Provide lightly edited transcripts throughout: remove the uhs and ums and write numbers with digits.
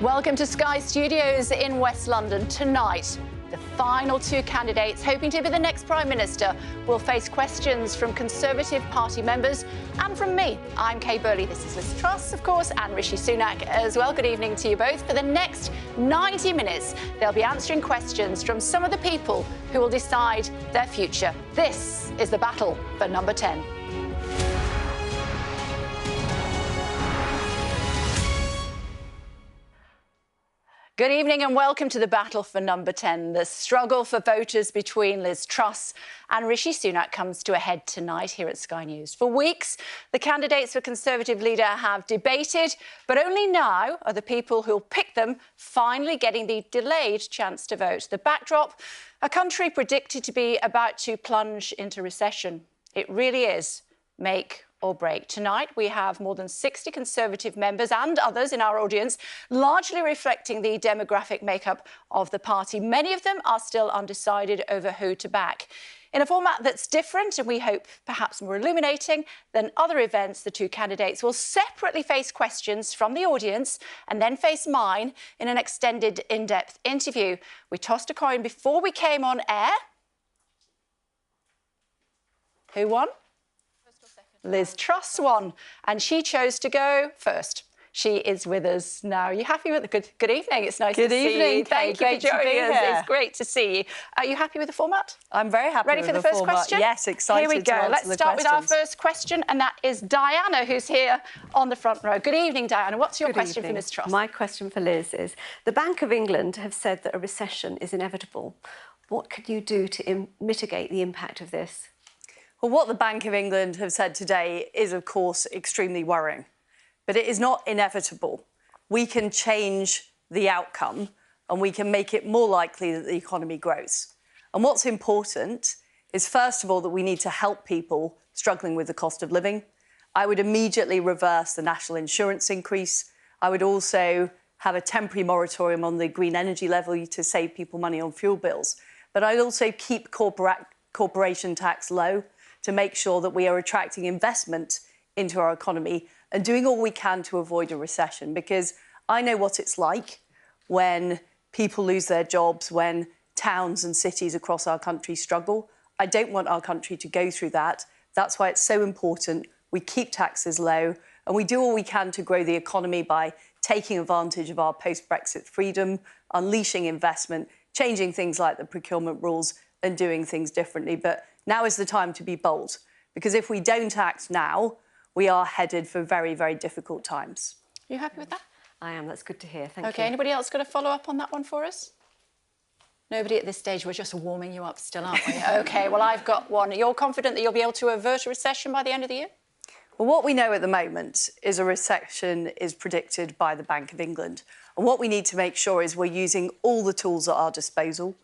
Welcome to Sky Studios in West London. Tonight, the final two candidates hoping to be the next Prime Minister will face questions from Conservative Party members and from me. I'm Kay Burley. This is Liz Truss, of course, and Rishi Sunak as well. Good evening to you both. For the next 90 minutes, they'll be answering questions from some of the people who will decide their future. This is the battle for number 10. Good evening and welcome to the battle for number 10. The struggle for voters between Liz Truss and Rishi Sunak comes to a head tonight here at Sky News. For weeks, the candidates for Conservative leader have debated, but only now are the people who'll pick them finally getting the delayed chance to vote. The backdrop, a country predicted to be about to plunge into recession. It really is make or break. Tonight, we have more than 60 Conservative members and others in our audience, largely reflecting the demographic makeup of the party. Many of them are still undecided over who to back. In a format that's different and we hope perhaps more illuminating than other events, the two candidates will separately face questions from the audience and then face mine in an extended, in-depth interview. We tossed a coin before we came on air. Who won? Liz Truss won, and she chose to go first. She is with us now. Are you happy with the good evening? It's nice to see you. Thank you for joining us. It's great to see you. Are you happy with the format? I'm very happy. Ready with for the first question? Yes, excited. Here we go. Let's start with our first question, and that is Diana, who's here on the front row. Good evening, Diana. What's your question for Ms. Truss? My question for Liz is: the Bank of England have said that a recession is inevitable. What could you do to mitigate the impact of this? Well, what the Bank of England have said today is, of course, extremely worrying. But it is not inevitable. We can change the outcome and we can make it more likely that the economy grows. And what's important is, first of all, that we need to help people struggling with the cost of living. I would immediately reverse the national insurance increase. I would also have a temporary moratorium on the green energy levy to save people money on fuel bills. But I'd also keep corporation tax low, to make sure that we are attracting investment into our economy and doing all we can to avoid a recession. Because I know what it's like when people lose their jobs, when towns and cities across our country struggle. I don't want our country to go through that. That's why it's so important we keep taxes low and we do all we can to grow the economy by taking advantage of our post-Brexit freedom, unleashing investment, changing things like the procurement rules and doing things differently. But now is the time to be bold, because if we don't act now, we are headed for very, very difficult times. Are you happy with that? I am. That's good to hear. Thank you. OK, anybody else got a follow-up on that one for us? Nobody at this stage. We're just warming you up still, aren't we? OK, well, I've got one. You're confident that you'll be able to avert a recession by the end of the year? Well, what we know at the moment is a recession is predicted by the Bank of England. And what we need to make sure is we're using all the tools at our disposal,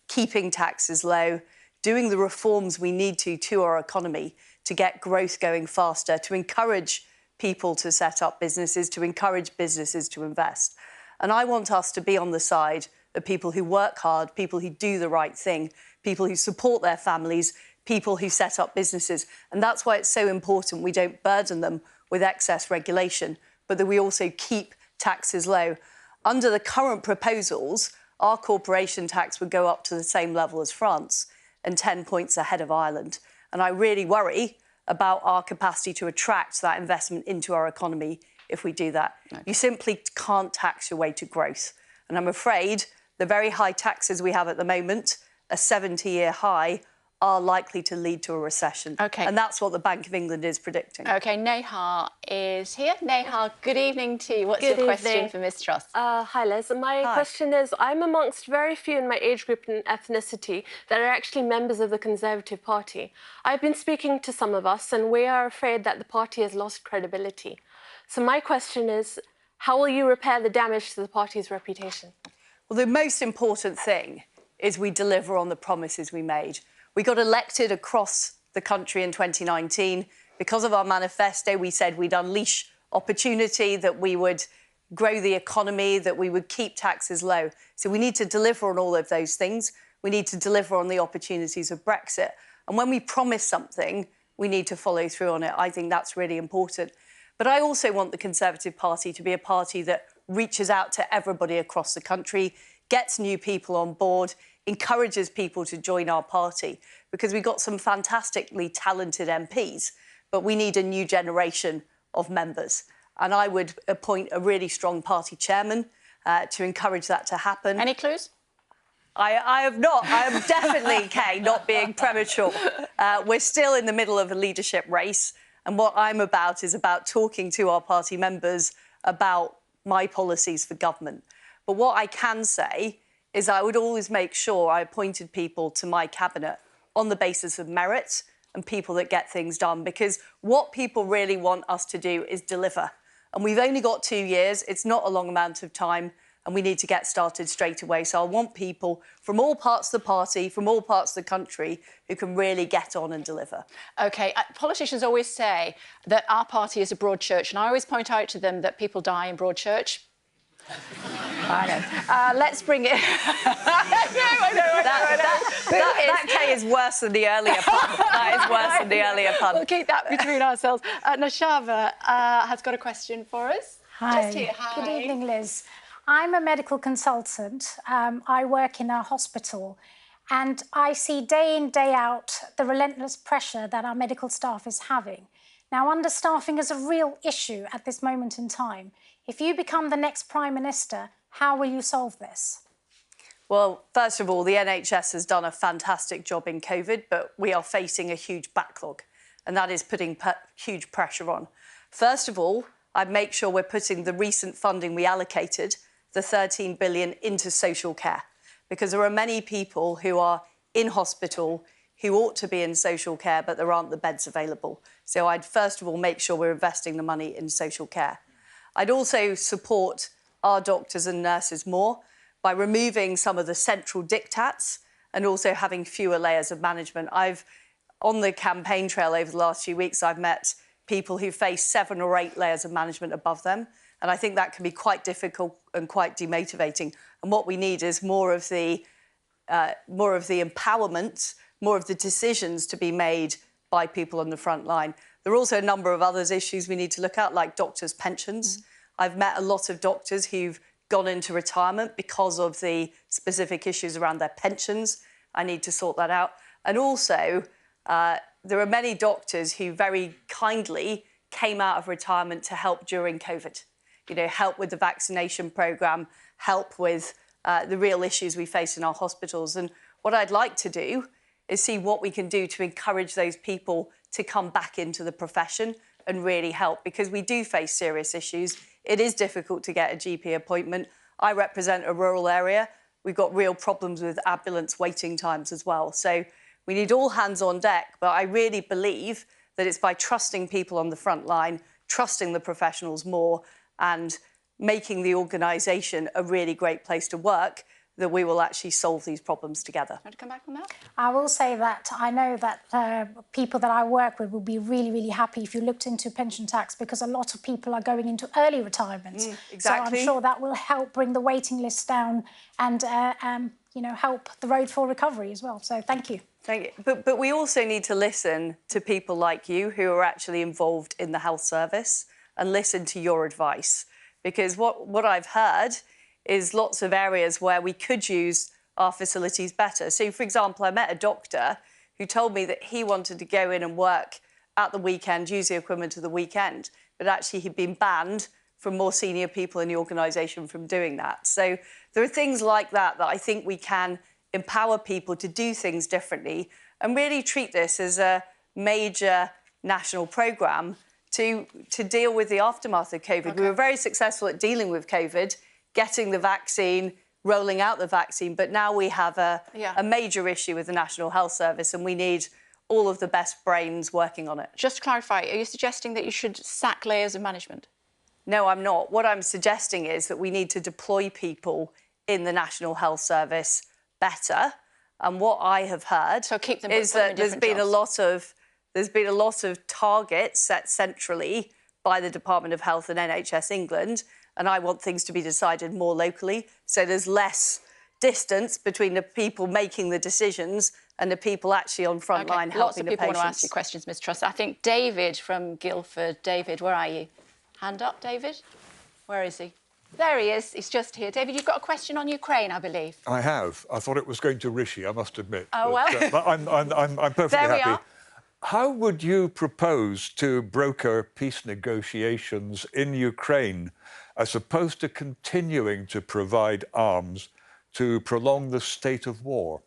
keeping taxes low, doing the reforms we need to our economy to get growth going faster, to encourage people to set up businesses, to encourage businesses to invest. And I want us to be on the side of people who work hard, people who do the right thing, people who support their families, people who set up businesses. And that's why it's so important we don't burden them with excess regulation, but that we also keep taxes low. Under the current proposals, our corporation tax would go up to the same level as France and 10 points ahead of Ireland. And I really worry about our capacity to attract that investment into our economy if we do that. Okay. You simply can't tax your way to growth. And I'm afraid the very high taxes we have at the moment, a 70-year high, are likely to lead to a recession. OK. And that's what the Bank of England is predicting. OK, Neha is here. Neha, good evening to you. What's your question for Ms. Truss? Hi, Liz. My question is, I'm amongst very few in my age group and ethnicity that are actually members of the Conservative Party. I've been speaking to some of us, and we are afraid that the party has lost credibility. So my question is, how will you repair the damage to the party's reputation? Well, the most important thing is we deliver on the promises we made. We got elected across the country in 2019. Because of our manifesto, we said we'd unleash opportunity, that we would grow the economy, that we would keep taxes low. So we need to deliver on all of those things. We need to deliver on the opportunities of Brexit. And when we promise something, we need to follow through on it. I think that's really important. But I also want the Conservative Party to be a party that reaches out to everybody across the country, gets new people on board, encourages people to join our party, because we've got some fantastically talented MPs, but we need a new generation of members. And I would appoint a really strong party chairman to encourage that to happen. Any clues? I have not. I am definitely, Kay, not being premature. We're still in the middle of a leadership race, and what I'm about is about talking to our party members about my policies for government. But what I can say is I would always make sure I appointed people to my cabinet on the basis of merit and people that get things done, because what people really want us to do is deliver. And we've only got 2 years. It's not a long amount of time, and we need to get started straight away. So I want people from all parts of the party, from all parts of the country, who can really get on and deliver. OK, politicians always say that our party is a broad church, and I always point out to them that people die in Broadchurch. I know. Let's bring it... I know. That Kay is worse than the earlier pun. That is worse than the earlier pun. We'll keep that between ourselves. Nashava has got a question for us. Hi. Just here. Hi. Good evening, Liz. I'm a medical consultant. I work in a hospital, and I see day in, day out the relentless pressure that our medical staff is having. Now, understaffing is a real issue at this moment in time. If you become the next Prime Minister, how will you solve this? Well, first of all, the NHS has done a fantastic job in COVID, but we are facing a huge backlog, and that is putting huge pressure on. First of all, I'd make sure we're putting the recent funding we allocated, the 13 billion, into social care, because there are many people who are in hospital who ought to be in social care, but there aren't the beds available. So I'd first of all make sure we're investing the money in social care. I'd also support our doctors and nurses more by removing some of the central diktats and also having fewer layers of management. On the campaign trail over the last few weeks, I've met people who face 7 or 8 layers of management above them, and I think that can be quite difficult and quite demotivating. And what we need is more of the empowerment, more of the decisions to be made by people on the front line. There are also a number of other issues we need to look at, like doctors' pensions. I've met a lot of doctors who've gone into retirement because of the specific issues around their pensions. I need to sort that out. And also, there are many doctors who very kindly came out of retirement to help during COVID. You know, help with the vaccination programme, help with the real issues we face in our hospitals. And what I'd like to do is see what we can do to encourage those people to come back into the profession and really help, because we do face serious issues. It is difficult to get a GP appointment. I represent a rural area. We've got real problems with ambulance waiting times as well. So we need all hands on deck, but I really believe that it's by trusting people on the front line, trusting the professionals more, and making the organisation a really great place to work, that we will actually solve these problems together. Want to come back on that? I will say that I know that people that I work with will be really, really happy if you looked into pension tax, because a lot of people are going into early retirement. Exactly. So I'm sure that will help bring the waiting list down and, you know, help the road for recovery as well. So thank you. Thank you. But we also need to listen to people like you who are actually involved in the health service and listen to your advice. Because what I've heard is lots of areas where we could use our facilities better. So, for example, I met a doctor who told me that he wanted to go in and work at the weekend, use the equipment of the weekend, but actually he'd been banned from more senior people in the organisation from doing that. So there are things like that that I think we can empower people to do things differently and really treat this as a major national programme to deal with the aftermath of COVID. Okay. We were very successful at dealing with COVID, getting the vaccine, rolling out the vaccine, but now we have a major issue with the National Health Service, and we need all of the best brains working on it. Just to clarify, are you suggesting that you should sack layers of management? No, I'm not. What I'm suggesting is that we need to deploy people in the National Health Service better. And what I have heard is that there's been a lot of targets set centrally by the Department of Health and NHS England, and I want things to be decided more locally, so there's less distance between the people making the decisions and the people actually on front line helping the patients. Lots of people want to ask you questions, Ms Truss. I think David from Guildford. David, where are you? Hand up, David. Where is he? There he is. He's just here. David, you've got a question on Ukraine, I believe. I have. I thought it was going to Rishi, I must admit. Oh, well. But I'm perfectly there we happy. Are. How would you propose to broker peace negotiations in Ukraine as opposed to continuing to provide arms to prolong the state of war?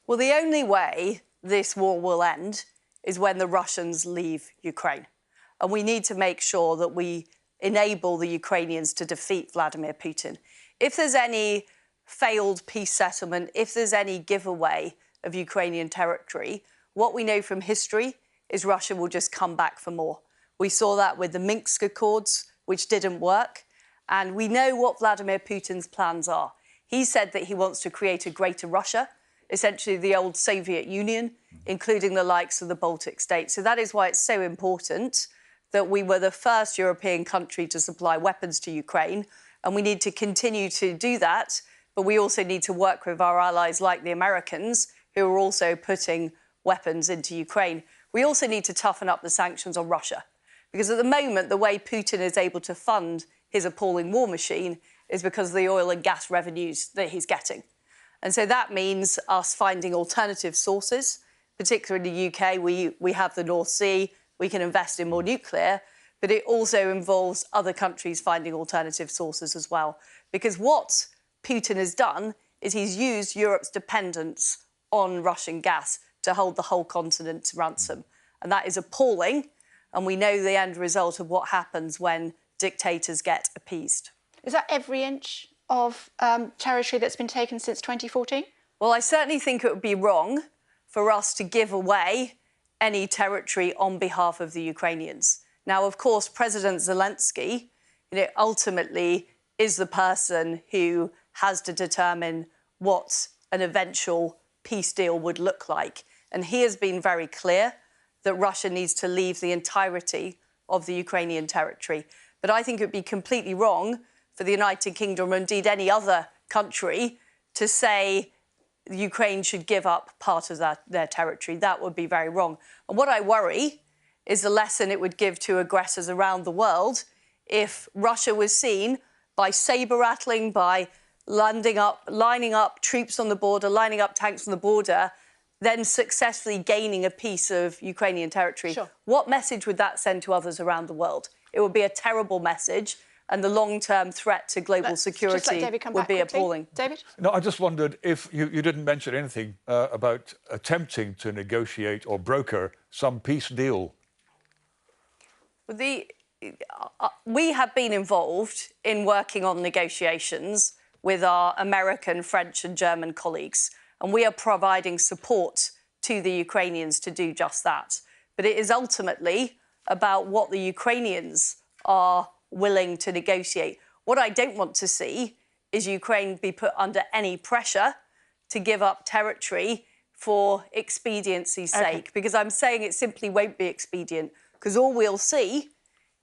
Well, the only way this war will end is when the Russians leave Ukraine. And we need to make sure that we enable the Ukrainians to defeat Vladimir Putin. If there's any failed peace settlement, if there's any giveaway of Ukrainian territory, what we know from history is Russia will just come back for more. We saw that with the Minsk Accords, which didn't work. And we know what Vladimir Putin's plans are. He said that he wants to create a greater Russia, essentially the old Soviet Union, including the likes of the Baltic states. So that is why it's so important that we were the first European country to supply weapons to Ukraine. And we need to continue to do that. But we also need to work with our allies like the Americans, who are also putting weapons into Ukraine. We also need to toughen up the sanctions on Russia. Because at the moment, the way Putin is able to fund his appalling war machine is because of the oil and gas revenues that he's getting. And so that means us finding alternative sources, particularly in the UK. We have the North Sea, we can invest in more nuclear, but it also involves other countries finding alternative sources as well. Because what Putin has done is he's used Europe's dependence on Russian gas to hold the whole continent to ransom. And that is appalling. And we know the end result of what happens when dictators get appeased. Is that every inch of territory that's been taken since 2014? Well, I certainly think it would be wrong for us to give away any territory on behalf of the Ukrainians. Now, of course, President Zelensky, ultimately is the person who has to determine what an eventual peace deal would look like. And he has been very clear that Russia needs to leave the entirety of the Ukrainian territory. But I think it would be completely wrong for the United Kingdom, or indeed any other country, to say Ukraine should give up part of their territory. That would be very wrong. And what I worry is the lesson it would give to aggressors around the world if Russia was seen by saber-rattling, by lining up troops on the border, lining up tanks on the border, then successfully gaining a piece of Ukrainian territory. Sure. What message would that send to others around the world? It would be a terrible message, and the long-term threat to global security would be appalling. David? No, I just wondered if you didn't mention anything about attempting to negotiate or broker some peace deal. We have been involved in working on negotiations with our American, French and German colleagues, and we are providing support to the Ukrainians to do just that. But it is ultimately about what the Ukrainians are willing to negotiate. What I don't want to see is Ukraine be put under any pressure to give up territory for expediency's sake, because I'm saying it simply won't be expedient, because all we'll see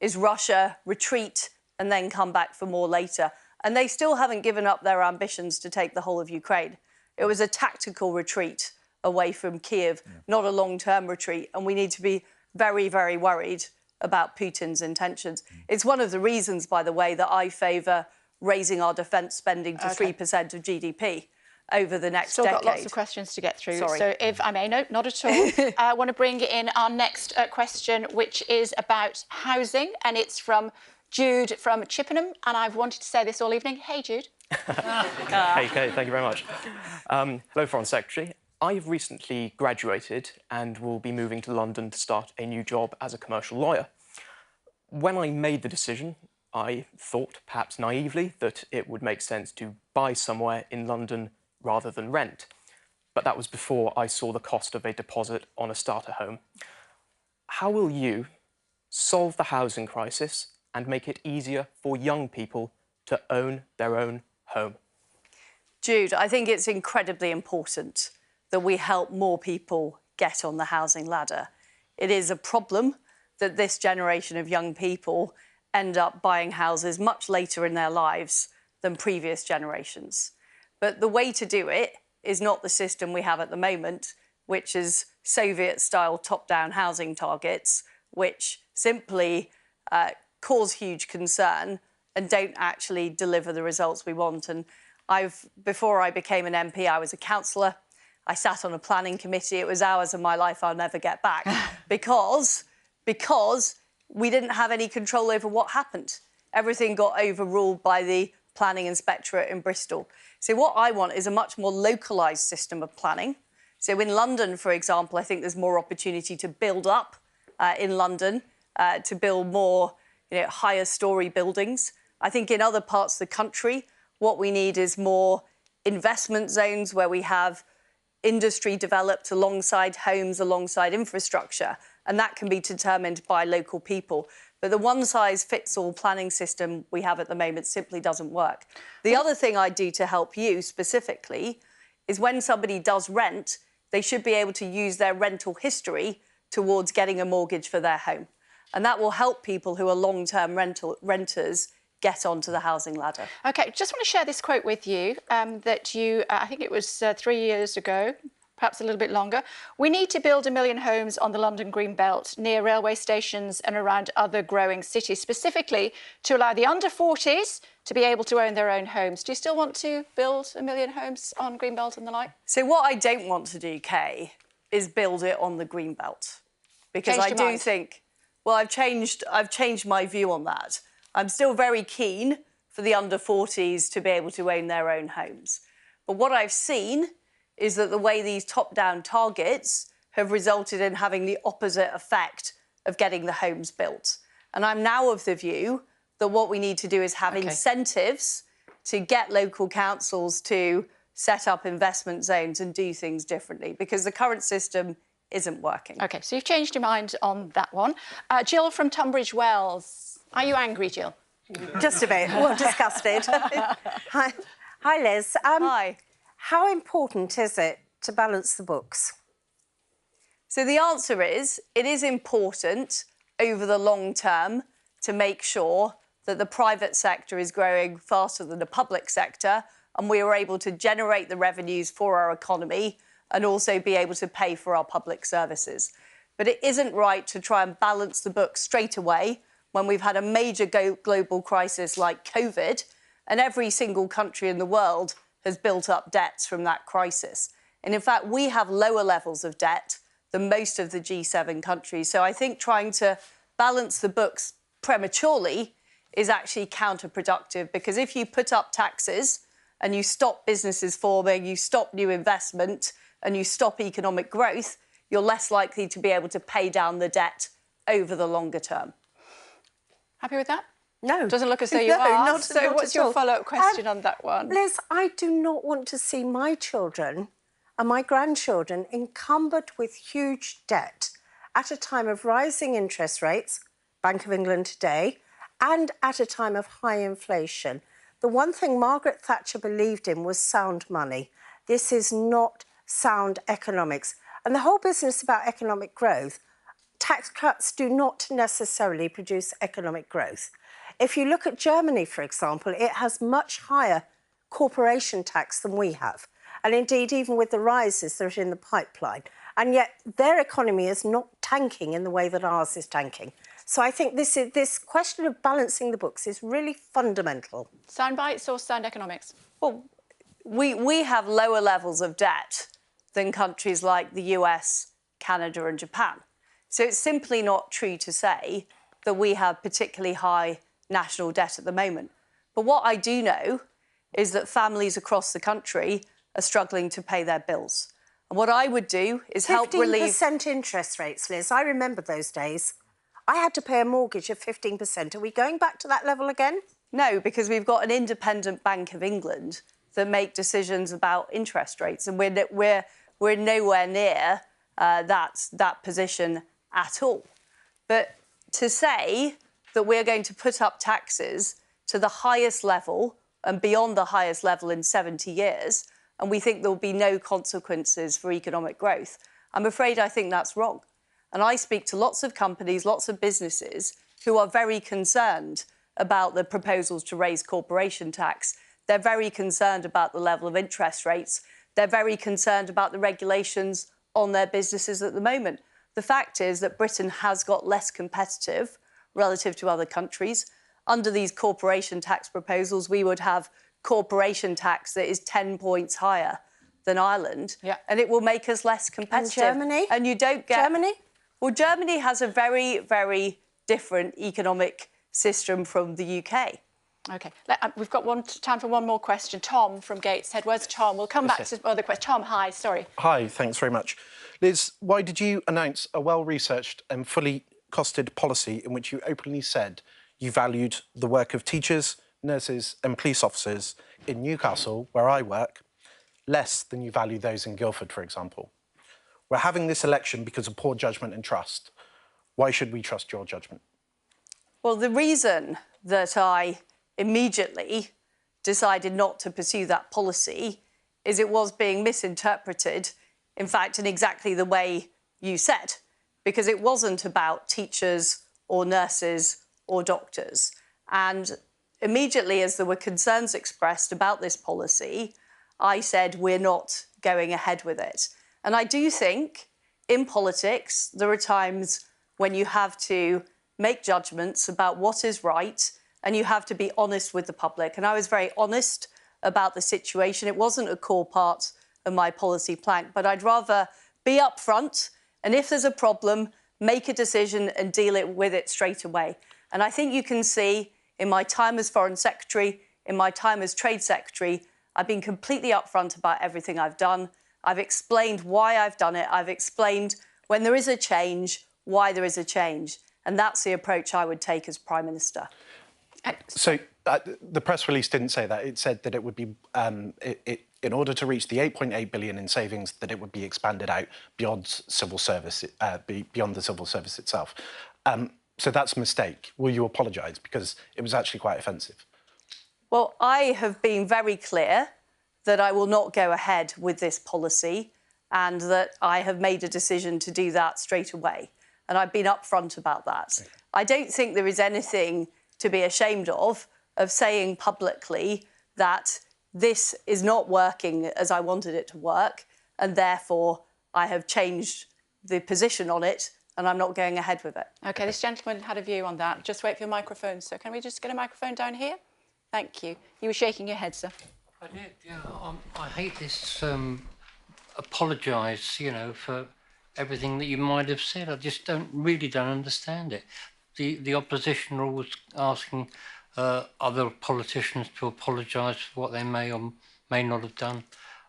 is Russia retreat and then come back for more later. And they still haven't given up their ambitions to take the whole of Ukraine. It was a tactical retreat away from Kiev, not a long-term retreat. And we need to be very, very worried about Putin's intentions. It's one of the reasons, by the way, that I favour raising our defence spending to 3% of GDP over the next decade. Still got lots of questions to get through. Sorry. So if I may, no, not at all. I want to bring in our next question, which is about housing, and it's from Jude from Chippenham, and I've wanted to say this all evening. Hey, Jude. Hey, Kate, thank you very much. Hello, Foreign Secretary. I've recently graduated and will be moving to London to start a new job as a commercial lawyer. When I made the decision, I thought, perhaps naively, that it would make sense to buy somewhere in London rather than rent. But that was before I saw the cost of a deposit on a starter home. How will you solve the housing crisis and make it easier for young people to own their own home? Jude, I think it's incredibly important that we help more people get on the housing ladder. It is a problem that this generation of young people end up buying houses much later in their lives than previous generations. But the way to do it is not the system we have at the moment, which is Soviet-style top-down housing targets, which simply cause huge concern and don't actually deliver the results we want. And before I became an MP, I was a councillor. I sat on a planning committee. It was hours of my life I'll never get back because we didn't have any control over what happened. Everything got overruled by the planning inspectorate in Bristol. So what I want is a much more localised system of planning. So in London, for example, I think there's more opportunity to build up in London, to build more higher storey buildings. I think in other parts of the country, what we need is more investment zones where we have industry developed alongside homes, alongside infrastructure, and that can be determined by local people. But the one-size-fits-all planning system we have at the moment simply doesn't work. The other thing I do to help you specifically is when somebody does rent, they should be able to use their rental history towards getting a mortgage for their home. And that will help people who are long-term renters get onto the housing ladder. OK, just want to share this quote with you that you, I think it was 3 years ago, perhaps a little bit longer. We need to build 1 million homes on the London Green Belt, near railway stations and around other growing cities, specifically to allow the under 40s to be able to own their own homes. Do you still want to build 1 million homes on Green Belt and the like? So what I don't want to do, Kay, is build it on the Green Belt. Because I do think, well, I've changed my view on that. I'm still very keen for the under 40s to be able to own their own homes. But what I've seen is that the way these top-down targets have resulted in having the opposite effect of getting the homes built. And I'm now of the view that what we need to do is have incentives to get local councils to set up investment zones and do things differently, because the current system isn't working. OK, so you've changed your mind on that one. Jill from Tunbridge Wells. Are you angry, Jill? Just a bit. Well, disgusted. Hi, Liz. Hi. How important is it to balance the books? So the answer is, it is important over the long term to make sure that the private sector is growing faster than the public sector and we are able to generate the revenues for our economy and also be able to pay for our public services. But it isn't right to try and balance the books straight away when we've had a major global crisis like COVID, and every single country in the world has built up debts from that crisis. And in fact, we have lower levels of debt than most of the G7 countries. So I think trying to balance the books prematurely is actually counterproductive, because if you put up taxes and you stop businesses forming, you stop new investment and you stop economic growth, you're less likely to be able to pay down the debt over the longer term. Happy with that? No. Doesn't look as though you are. Not what's your follow-up question on that one? Liz, I do not want to see my children and my grandchildren encumbered with huge debt at a time of rising interest rates, Bank of England today, and at a time of high inflation. The one thing Margaret Thatcher believed in was sound money. This is not sound economics. And the whole business about economic growth, tax cuts do not necessarily produce economic growth. If you look at Germany, for example, it has much higher corporation tax than we have. And indeed, even with the rises that are in the pipeline. And yet their economy is not tanking in the way that ours is tanking. So I think this question of balancing the books is really fundamental. Sound bites or sound economics? Well, we have lower levels of debt than countries like the US, Canada and Japan. So it's simply not true to say that we have particularly high national debt at the moment. But what I do know is that families across the country are struggling to pay their bills. And what I would do is help relieve... 15% interest rates, Liz. I remember those days. I had to pay a mortgage of 15%. Are we going back to that level again? No, because we've got an independent Bank of England that make decisions about interest rates, and we're nowhere near that position at all. But to say that we're going to put up taxes to the highest level and beyond the highest level in 70 years, and we think there will be no consequences for economic growth, I'm afraid I think that's wrong. And I speak to lots of companies, lots of businesses who are very concerned about the proposals to raise corporation tax. They're very concerned about the level of interest rates. They're very concerned about the regulations on their businesses at the moment. The fact is that Britain has got less competitive relative to other countries. under these corporation tax proposals, we would have corporation tax that is 10 points higher than Ireland, and it will make us less competitive. And Germany? And you don't get... Germany? Well, Germany has a very, very different economic system from the UK. OK. We've got time for one more question. Tom from Gateshead. Where's Tom? We'll come back to other questions. Tom, hi, sorry. Hi, thanks very much. Liz, why did you announce a well-researched and fully costed policy in which you openly said you valued the work of teachers, nurses and police officers in Newcastle, where I work, less than you value those in Guildford, for example? We're having this election because of poor judgment and trust. Why should we trust your judgment? Well, the reason that I immediately decided not to pursue that policy is it was being misinterpreted, in fact, in exactly the way you said, because it wasn't about teachers or nurses or doctors. And immediately, as there were concerns expressed about this policy, I said we're not going ahead with it. And I do think in politics, there are times when you have to make judgments about what is right and you have to be honest with the public. And I was very honest about the situation. It wasn't a core part of my policy plank, but I'd rather be upfront and if there's a problem, make a decision and deal with it straight away. And I think you can see in my time as Foreign Secretary, in my time as Trade Secretary, I've been completely upfront about everything I've done. I've explained why I've done it. I've explained when there is a change, why there is a change. And that's the approach I would take as Prime Minister. So the press release didn't say that. It said that it would be, in order to reach the 8.8 billion in savings, that it would be expanded out beyond civil service, beyond the civil service itself. So that's a mistake. Will you apologise? Because it was actually quite offensive. Well, I have been very clear that I will not go ahead with this policy and that I have made a decision to do that straight away. And I've been upfront about that. Okay. I don't think there is anything to be ashamed of saying publicly that this is not working as I wanted it to work, and therefore I have changed the position on it and I'm not going ahead with it. OK, this gentleman had a view on that. Just wait for your microphone, sir. Can we just get a microphone down here? Thank you. You were shaking your head, sir. I did, yeah. I hate this apologise, you know, for everything that you might have said. I just really don't understand it. The opposition are always asking other politicians to apologise for what they may or may not have done,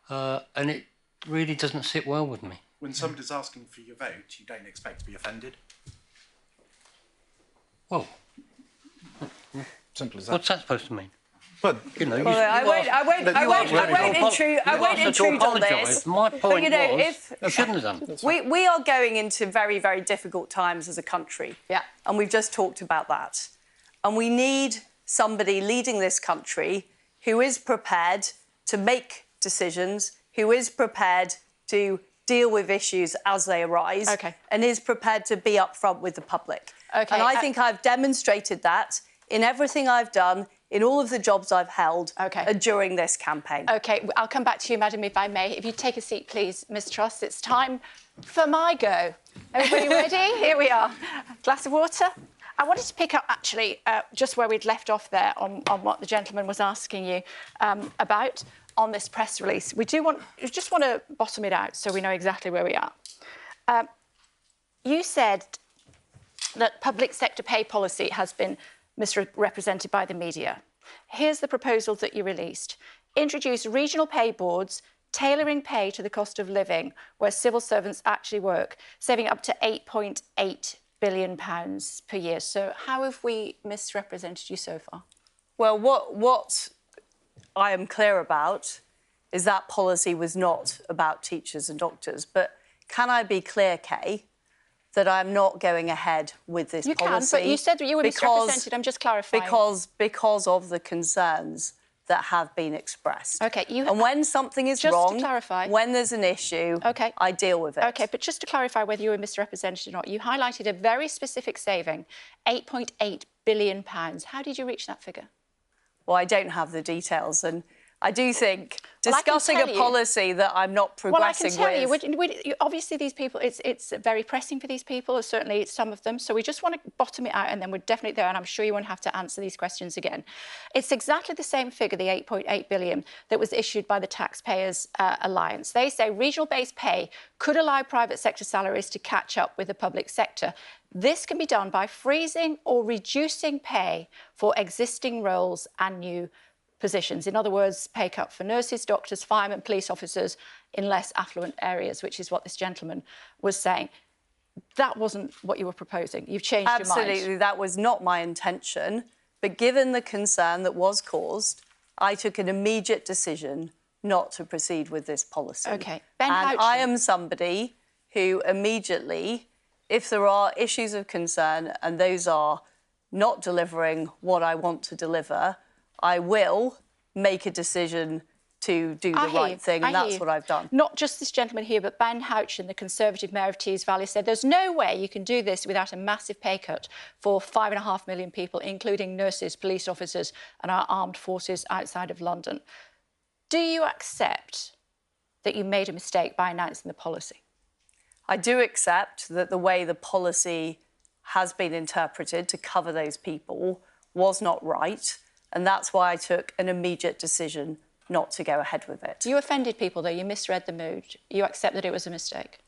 and it really doesn't sit well with me. When somebody's asking for your vote, you don't expect to be offended? Well, simple as that. What's that supposed to mean? But you know, I won't intrude on this. My point but, you know, was, you shouldn't have done. We are going into very, very difficult times as a country. Yeah. And we've just talked about that. And we need somebody leading this country who is prepared to make decisions, who is prepared to deal with issues as they arise, and is prepared to be upfront with the public. And I think I've demonstrated that in everything I've done, in all of the jobs I've held during this campaign. OK, I'll come back to you, Madam, if I may. If you take a seat, please, Ms Truss. It's time for my go. Everybody ready? Here we are. Glass of water. I wanted to pick up, actually, just where we'd left off there on what the gentleman was asking you about on this press release. We just want to bottom it out so we know exactly where we are. You said that public sector pay policy has been misrepresented by the media. Here's the proposal that you released. Introduce regional pay boards, tailoring pay to the cost of living where civil servants actually work, saving up to £8.8 billion per year. So how have we misrepresented you so far? Well, what I am clear about is that policy was not about teachers and doctors. But can I be clear, Kay, that I'm not going ahead with this policy? You can, but you said you were misrepresented. I'm just clarifying. Because of the concerns that have been expressed. OK. And when something is wrong, to clarify, when there's an issue, I deal with it. OK, but just to clarify whether you were misrepresented or not, you highlighted a very specific saving, £8.8 billion. How did you reach that figure? Well, I don't have the details, and I do think discussing a policy that I'm not progressing with. Well, I can tell you, obviously these people, it's very pressing for these people, certainly some of them. So we just want to bottom it out, and then we're definitely there, and I'm sure you won't have to answer these questions again. It's exactly the same figure, the 8.8 billion, that was issued by the Taxpayers Alliance. They say regional-based pay could allow private sector salaries to catch up with the public sector. This can be done by freezing or reducing pay for existing roles and new positions. In other words, pay cut for nurses, doctors, firemen, police officers in less affluent areas, which is what this gentleman was saying. That wasn't what you were proposing. You've changed your mind. Absolutely, that was not my intention. But given the concern that was caused, I took an immediate decision not to proceed with this policy. OK. And I am somebody who immediately, if there are issues of concern and those are not delivering what I want to deliver, I will make a decision to do the right thing, and that's what I've done. Not just this gentleman here, but Ben Houchen, the Conservative Mayor of Tees Valley, said there's no way you can do this without a massive pay cut for 5.5 million people, including nurses, police officers and our armed forces outside of London. Do you accept that you made a mistake by announcing the policy? I do accept that the way the policy has been interpreted to cover those people was not right. And that's why I took an immediate decision not to go ahead with it. You offended people, though. You misread the mood. You accept that it was a mistake?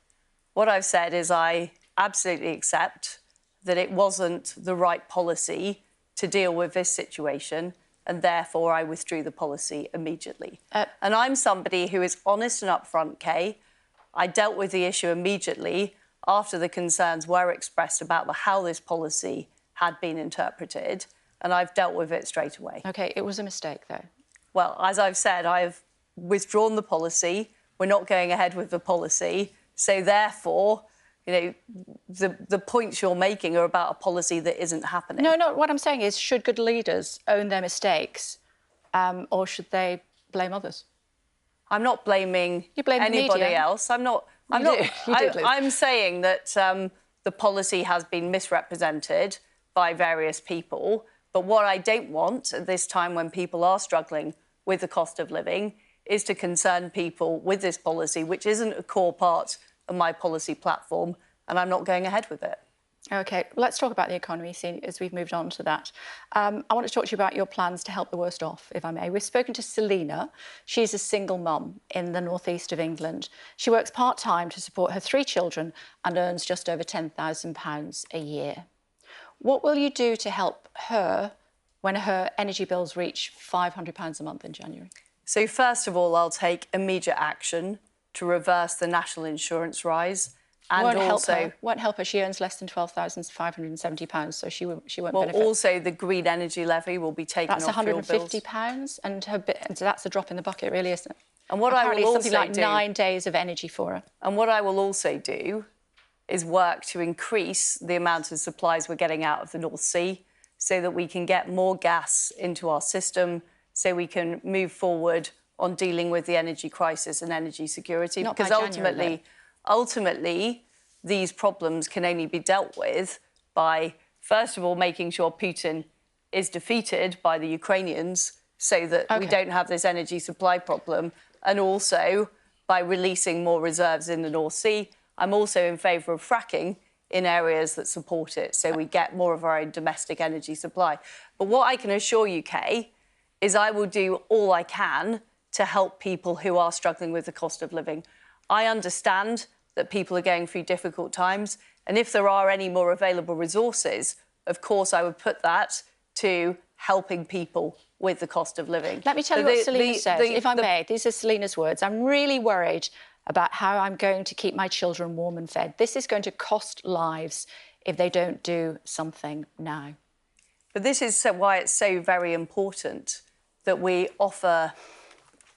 What I've said is I absolutely accept that it wasn't the right policy to deal with this situation, and therefore I withdrew the policy immediately. And I'm somebody who is honest and upfront, Kay. I dealt with the issue immediately after the concerns were expressed about how this policy had been interpreted, and I've dealt with it straight away. OK, it was a mistake, though. Well, as I've said, I've withdrawn the policy. We're not going ahead with the policy. So therefore, you know, the points you're making are about a policy that isn't happening. No, what I'm saying is, should good leaders own their mistakes, or should they blame others? I'm not blaming anybody else. I'm saying that the policy has been misrepresented by various people. But what I don't want at this time when people are struggling with the cost of living is to concern people with this policy, which isn't a core part of my policy platform, and I'm not going ahead with it. OK, let's talk about the economy, as we've moved on to that. I want to talk to you about your plans to help the worst off, if I may. We've spoken to Selina. She's a single mum in the northeast of England. She works part-time to support her 3 children and earns just over £10,000 a year. What will you do to help her when her energy bills reach £500 a month in January? So first of all, I'll take immediate action to reverse the national insurance rise. And won't help her. She earns less than £12,570, so she won't benefit. Well, also the green energy levy will be taken off fuel bills. That's £150, and so that's a drop in the bucket, really, isn't it? And what I will also do, something like 9 days of energy for her. And what I will also do is work to increase the amount of supplies we're getting out of the North Sea so that we can get more gas into our system, so we can move forward on dealing with the energy crisis and energy security. Not because ultimately, these problems can only be dealt with by, first of all, making sure Putin is defeated by the Ukrainians so that we don't have this energy supply problem, and also by releasing more reserves in the North Sea. I'm also in favour of fracking in areas that support it, so we get more of our own domestic energy supply. But what I can assure you, Kay, is I will do all I can to help people who are struggling with the cost of living. I understand that people are going through difficult times, and if there are any more available resources, of course I would put that to helping people with the cost of living. Let me tell you what Selina said, if I may. These are Selina's words. I'm really worried about how I'm going to keep my children warm and fed. This is going to cost lives if they don't do something now. But this is why it's so very important that we offer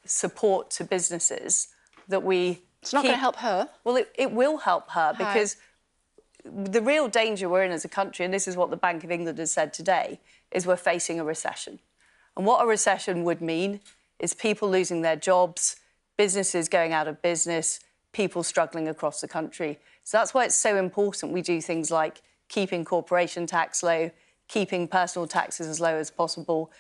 support to businesses, that we... It's not going to help her. Well, it will help her because the real danger we're in as a country, and this is what the Bank of England has said today, is we're facing a recession. And what a recession would mean is people losing their jobs, businesses going out of business, people struggling across the country. So that's why it's so important we do things like keeping corporation tax low, keeping personal taxes as low as possible,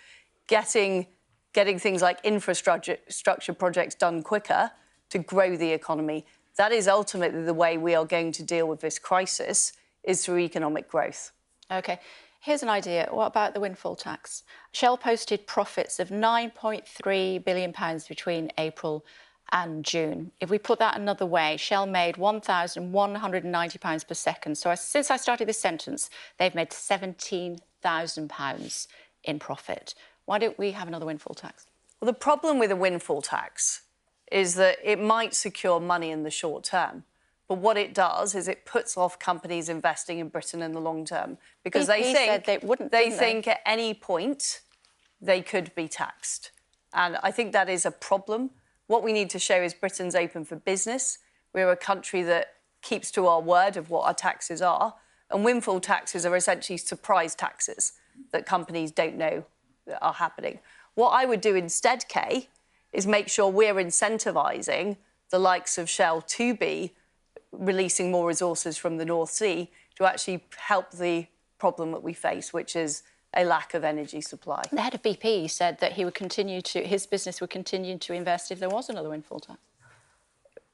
getting getting things like infrastructure projects done quicker to grow the economy. That is ultimately the way we are going to deal with this crisis, is through economic growth. OK. Here's an idea. What about the windfall tax? Shell posted profits of £9.3 billion between April and June. If we put that another way, Shell made £1,190 per second. So since I started this sentence, they've made £17,000 in profit. Why don't we have another windfall tax? Well, the problem with a windfall tax is that it might secure money in the short term. But what it does is it puts off companies investing in Britain in the long term, because they think at any point they could be taxed. And I think that is a problem. What we need to show is Britain's open for business. We're a country that keeps to our word of what our taxes are. And windfall taxes are essentially surprise taxes that companies don't know that are happening. What I would do instead, Kay, is make sure we're incentivising the likes of Shell to be releasing more resources from the North Sea to actually help the problem that we face, which is a lack of energy supply. The head of BP said that his business would continue to invest if there was another windfall tax.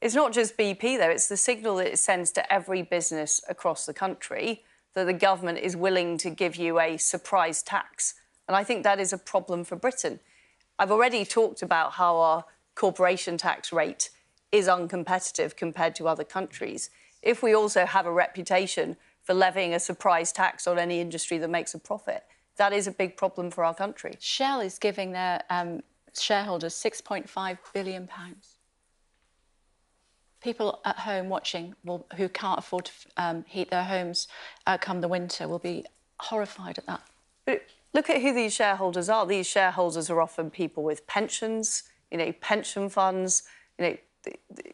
It's not just BP, though. It's the signal that it sends to every business across the country that the government is willing to give you a surprise tax. And I think that is a problem for Britain. I've already talked about how our corporation tax rate is uncompetitive compared to other countries. If we also have a reputation for levying a surprise tax on any industry that makes a profit, that is a big problem for our country. Shell is giving their shareholders £6.5 billion. People at home watching who can't afford to heat their homes come the winter will be horrified at that. But look at who these shareholders are. These shareholders are often people with pensions, pension funds.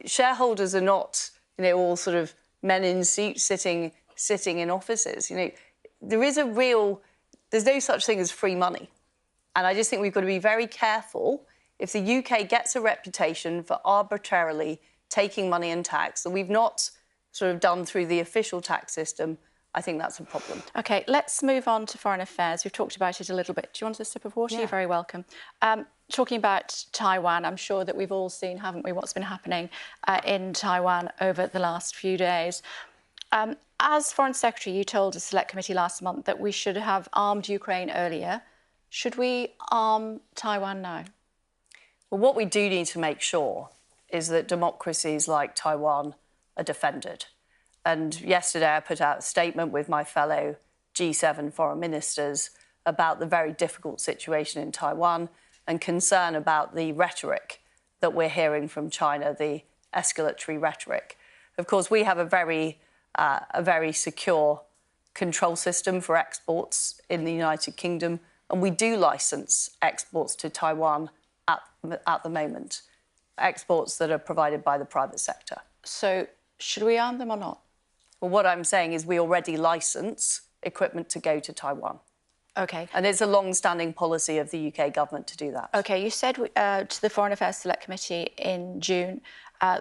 Shareholders are not, all sort of men in suits sitting in offices. There's no such thing as free money. And I just think we've got to be very careful. If the UK gets a reputation for arbitrarily taking money in tax that we've not sort of done through the official tax system, I think that's a problem. OK, let's move on to foreign affairs. We've talked about it a little bit. Do you want a sip of water? Yeah. You're very welcome. Talking about Taiwan, I'm sure that we've all seen, haven't we, what's been happening in Taiwan over the last few days. As Foreign Secretary, you told the Select Committee last month that we should have armed Ukraine earlier. Should we arm Taiwan now? Well, what we do need to make sure is that democracies like Taiwan are defended. And yesterday I put out a statement with my fellow G7 foreign ministers about the very difficult situation in Taiwan and concern about the rhetoric that we're hearing from China, the escalatory rhetoric. Of course, we have a very secure control system for exports in the United Kingdom, and we do licence exports to Taiwan at the moment, exports that are provided by the private sector. So should we arm them or not? Well, what I'm saying is we already licence equipment to go to Taiwan. OK. And it's a long-standing policy of the UK government to do that. OK, you said to the Foreign Affairs Select Committee in June,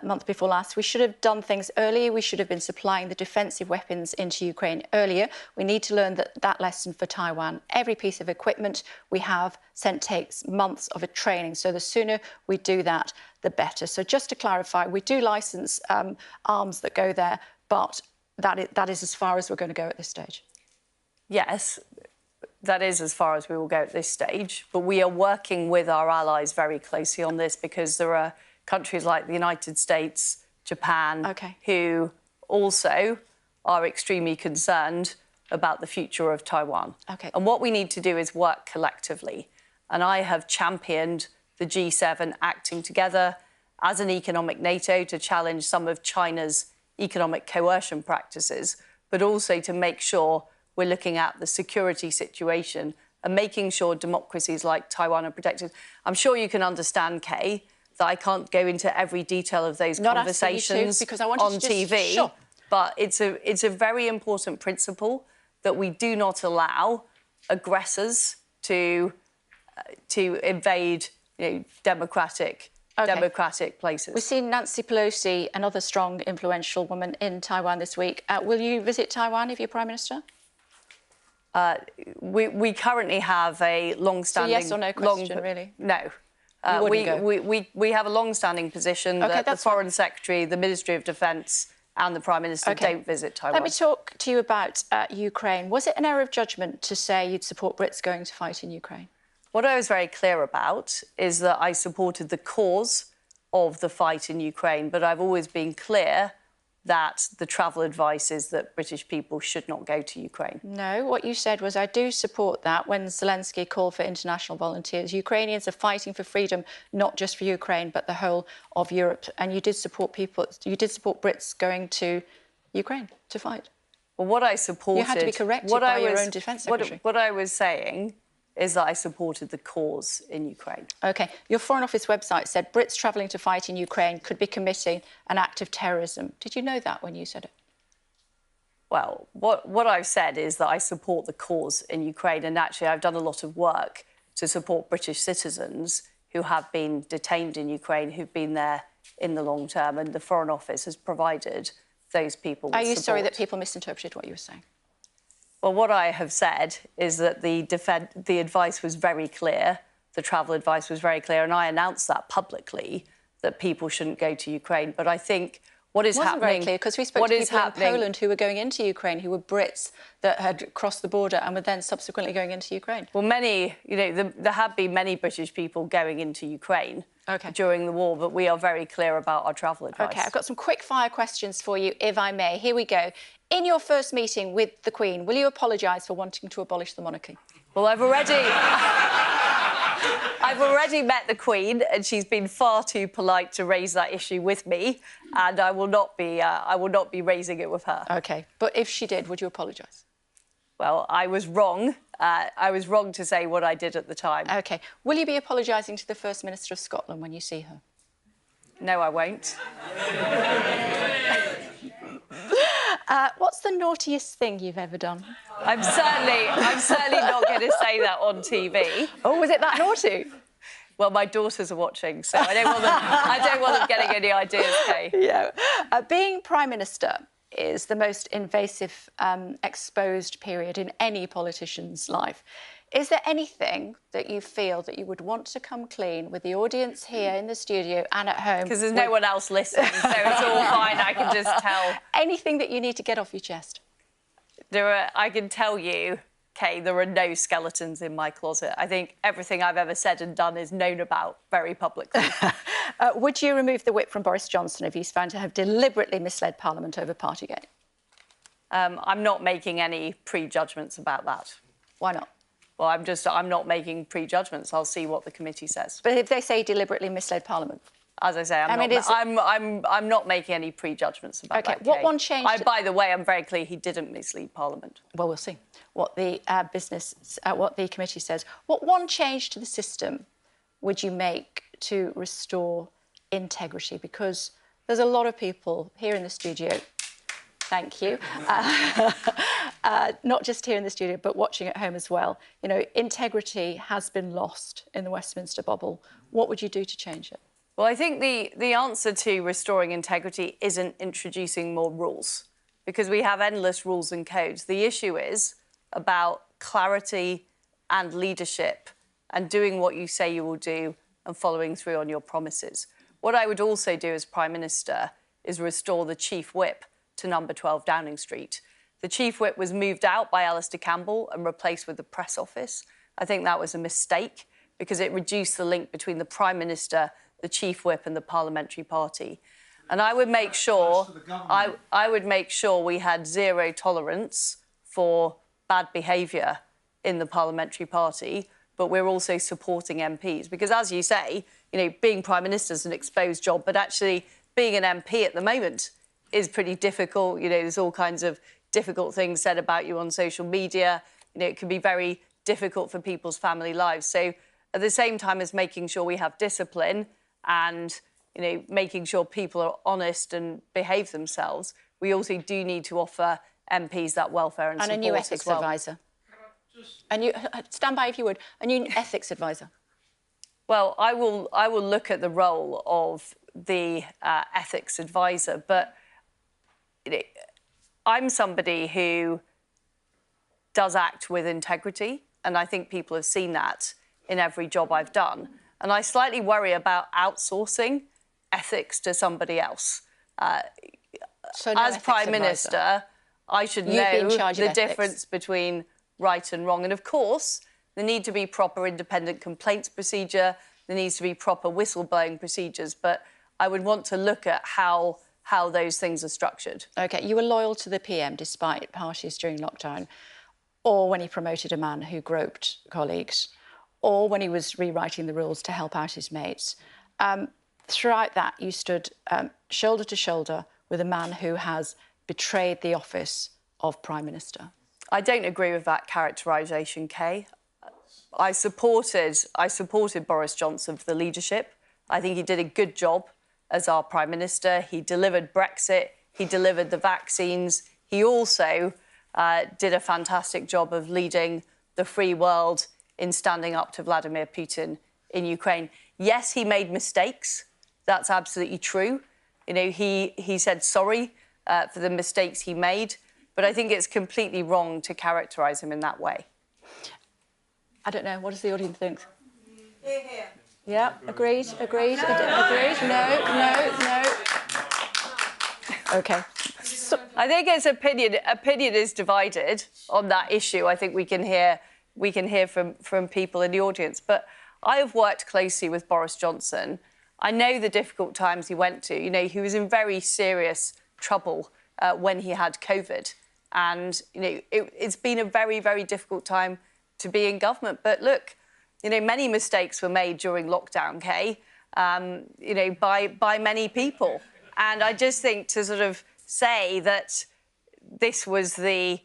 month before last, we should have done things earlier. We should have been supplying the defensive weapons into Ukraine earlier. We need to learn that lesson for Taiwan. Every piece of equipment we have sent takes months of a training. So the sooner we do that, the better. So just to clarify, we do licence arms that go there, but that is as far as we're going to go at this stage. Yes, that is as far as we will go at this stage. But we are working with our allies very closely on this because there are countries like the United States, Japan, who also are extremely concerned about the future of Taiwan. And what we need to do is work collectively. And I have championed the G7 acting together as an economic NATO to challenge some of China's economic coercion practices, but also to make sure we're looking at the security situation and making sure democracies like Taiwan are protected. I'm sure you can understand, Kay, that I can't go into every detail of those conversations because I want on TV. Sure. But it's a very important principle that we do not allow aggressors to invade democratic places. We've seen Nancy Pelosi, another strong, influential woman in Taiwan this week. Will you visit Taiwan if you're Prime Minister? We currently have a long-standing... So yes or no question, really? No. We have a long-standing position that the Foreign Secretary, the Ministry of Defence and the Prime Minister don't visit Taiwan. Let me talk to you about Ukraine. Was it an error of judgment to say you'd support Brits going to fight in Ukraine? What I was very clear about is that I supported the cause of the fight in Ukraine, but I've always been clear that the travel advice is that British people should not go to Ukraine. No, what you said was, I do support that when Zelensky called for international volunteers. Ukrainians are fighting for freedom, not just for Ukraine, but the whole of Europe. And you did support Brits going to Ukraine to fight. Well, what I supported... You had to be corrected by your own Defence Secretary. What I was saying is that I supported the cause in Ukraine. OK. Your Foreign Office website said Brits travelling to fight in Ukraine could be committing an act of terrorism. Did you know that when you said it? Well, what I've said is that I support the cause in Ukraine, and actually I've done a lot of work to support British citizens who have been detained in Ukraine, who've been there in the long term, and the Foreign Office has provided those people with support. Are you sorry that people misinterpreted what you were saying? Well, what I have said is that the advice was very clear, the travel advice was very clear, and I announced that publicly, that people shouldn't go to Ukraine. But I think what is happening... It wasn't very clear, because we spoke to people in Poland who were going into Ukraine, who were Brits that had crossed the border and were then subsequently going into Ukraine. Well, there have been many British people going into Ukraine during the war, but we are very clear about our travel advice. OK, I've got some quick-fire questions for you, if I may. Here we go. In your first meeting with the Queen, will you apologise for wanting to abolish the monarchy? Well, I've already met the Queen, and she's been far too polite to raise that issue with me, and I will not be raising it with her. OK, but if she did, would you apologise? Well, I was wrong. I was wrong to say what I did at the time. OK. Will you be apologising to the First Minister of Scotland when you see her? No, I won't. What's the naughtiest thing you've ever done? I'm certainly not going to say that on TV. Oh, was it that naughty? Well, my daughters are watching, so I don't want them getting any ideas, Kay. Yeah. Being Prime Minister is the most invasive, exposed period in any politician's life. Is there anything that you feel that you would want to come clean with the audience here in the studio and at home? Because there's no one else listening, so it's all fine, I can just tell. Anything that you need to get off your chest? I can tell you, Kay, there are no skeletons in my closet. I think everything I've ever said and done is known about very publicly. Would you remove the whip from Boris Johnson if he's found to have deliberately misled Parliament over Partygate? I'm not making any prejudgments about that. Why not? Well, I'm not making prejudgments. I'll see what the committee says. But if they say deliberately misled Parliament? As I say, I'm not making any prejudgments about that. What one changed? By the way, I'm very clear he didn't mislead Parliament. Well, we'll see what the what the committee says. What one change to the system would you make to restore integrity? Because there's a lot of people here in the studio. Thank you. Not just here in the studio, but watching at home as well. You know, integrity has been lost in the Westminster bubble. What would you do to change it? Well, I think the answer to restoring integrity isn't introducing more rules, because we have endless rules and codes. The issue is about clarity and leadership and doing what you say you will do and following through on your promises. What I would also do as Prime Minister is restore the Chief Whip to number 12 Downing Street. The Chief Whip was moved out by Alistair Campbell and replaced with the Press Office. I think that was a mistake because it reduced the link between the Prime Minister, the Chief Whip and the Parliamentary Party. And I would make sure we had zero tolerance for bad behaviour in the Parliamentary Party, but we're also supporting MPs. Because as you say, you know, being Prime Minister is an exposed job, but actually being an MP at the moment is pretty difficult. You know, there's all kinds of difficult things said about you on social media. You know, it can be very difficult for people's family lives. So at the same time as making sure we have discipline and, you know, making sure people are honest and behave themselves, we also do need to offer MPs that welfare and support a new ethics advisor. And you stand by if you would. A new ethics advisor. Well, I will look at the role of the ethics advisor, but you know, I'm somebody who does act with integrity, and I think people have seen that in every job I've done. And I slightly worry about outsourcing ethics to somebody else. So no as Prime Minister, I should know the difference between right and wrong. And of course, there need to be proper independent complaints procedure. There needs to be proper whistleblowing procedures. But I would want to look at how those things are structured. OK, you were loyal to the PM despite parties during lockdown, or when he promoted a man who groped colleagues, or when he was rewriting the rules to help out his mates. Throughout that, you stood shoulder to shoulder with a man who has betrayed the office of Prime Minister. I don't agree with that characterisation, Kay. I supported Boris Johnson for the leadership. I think he did a good job as our Prime Minister. He delivered Brexit. He delivered the vaccines. He also did a fantastic job of leading the free world in standing up to Vladimir Putin in Ukraine. Yes, he made mistakes. That's absolutely true. You know, he said sorry for the mistakes he made, but I think it's completely wrong to characterise him in that way. I don't know. What does the audience think? Hear, hear. Yeah, agreed. No. OK. So, I think it's opinion. Opinion is divided on that issue. I think we can hear from people in the audience. But I have worked closely with Boris Johnson. I know the difficult times he went to. You know, he was in very serious trouble when he had COVID. And, you know, it's been a very, very difficult time to be in government. But look, you know, many mistakes were made during lockdown, Kay, you know, by many people. And I just think to sort of say that this was the,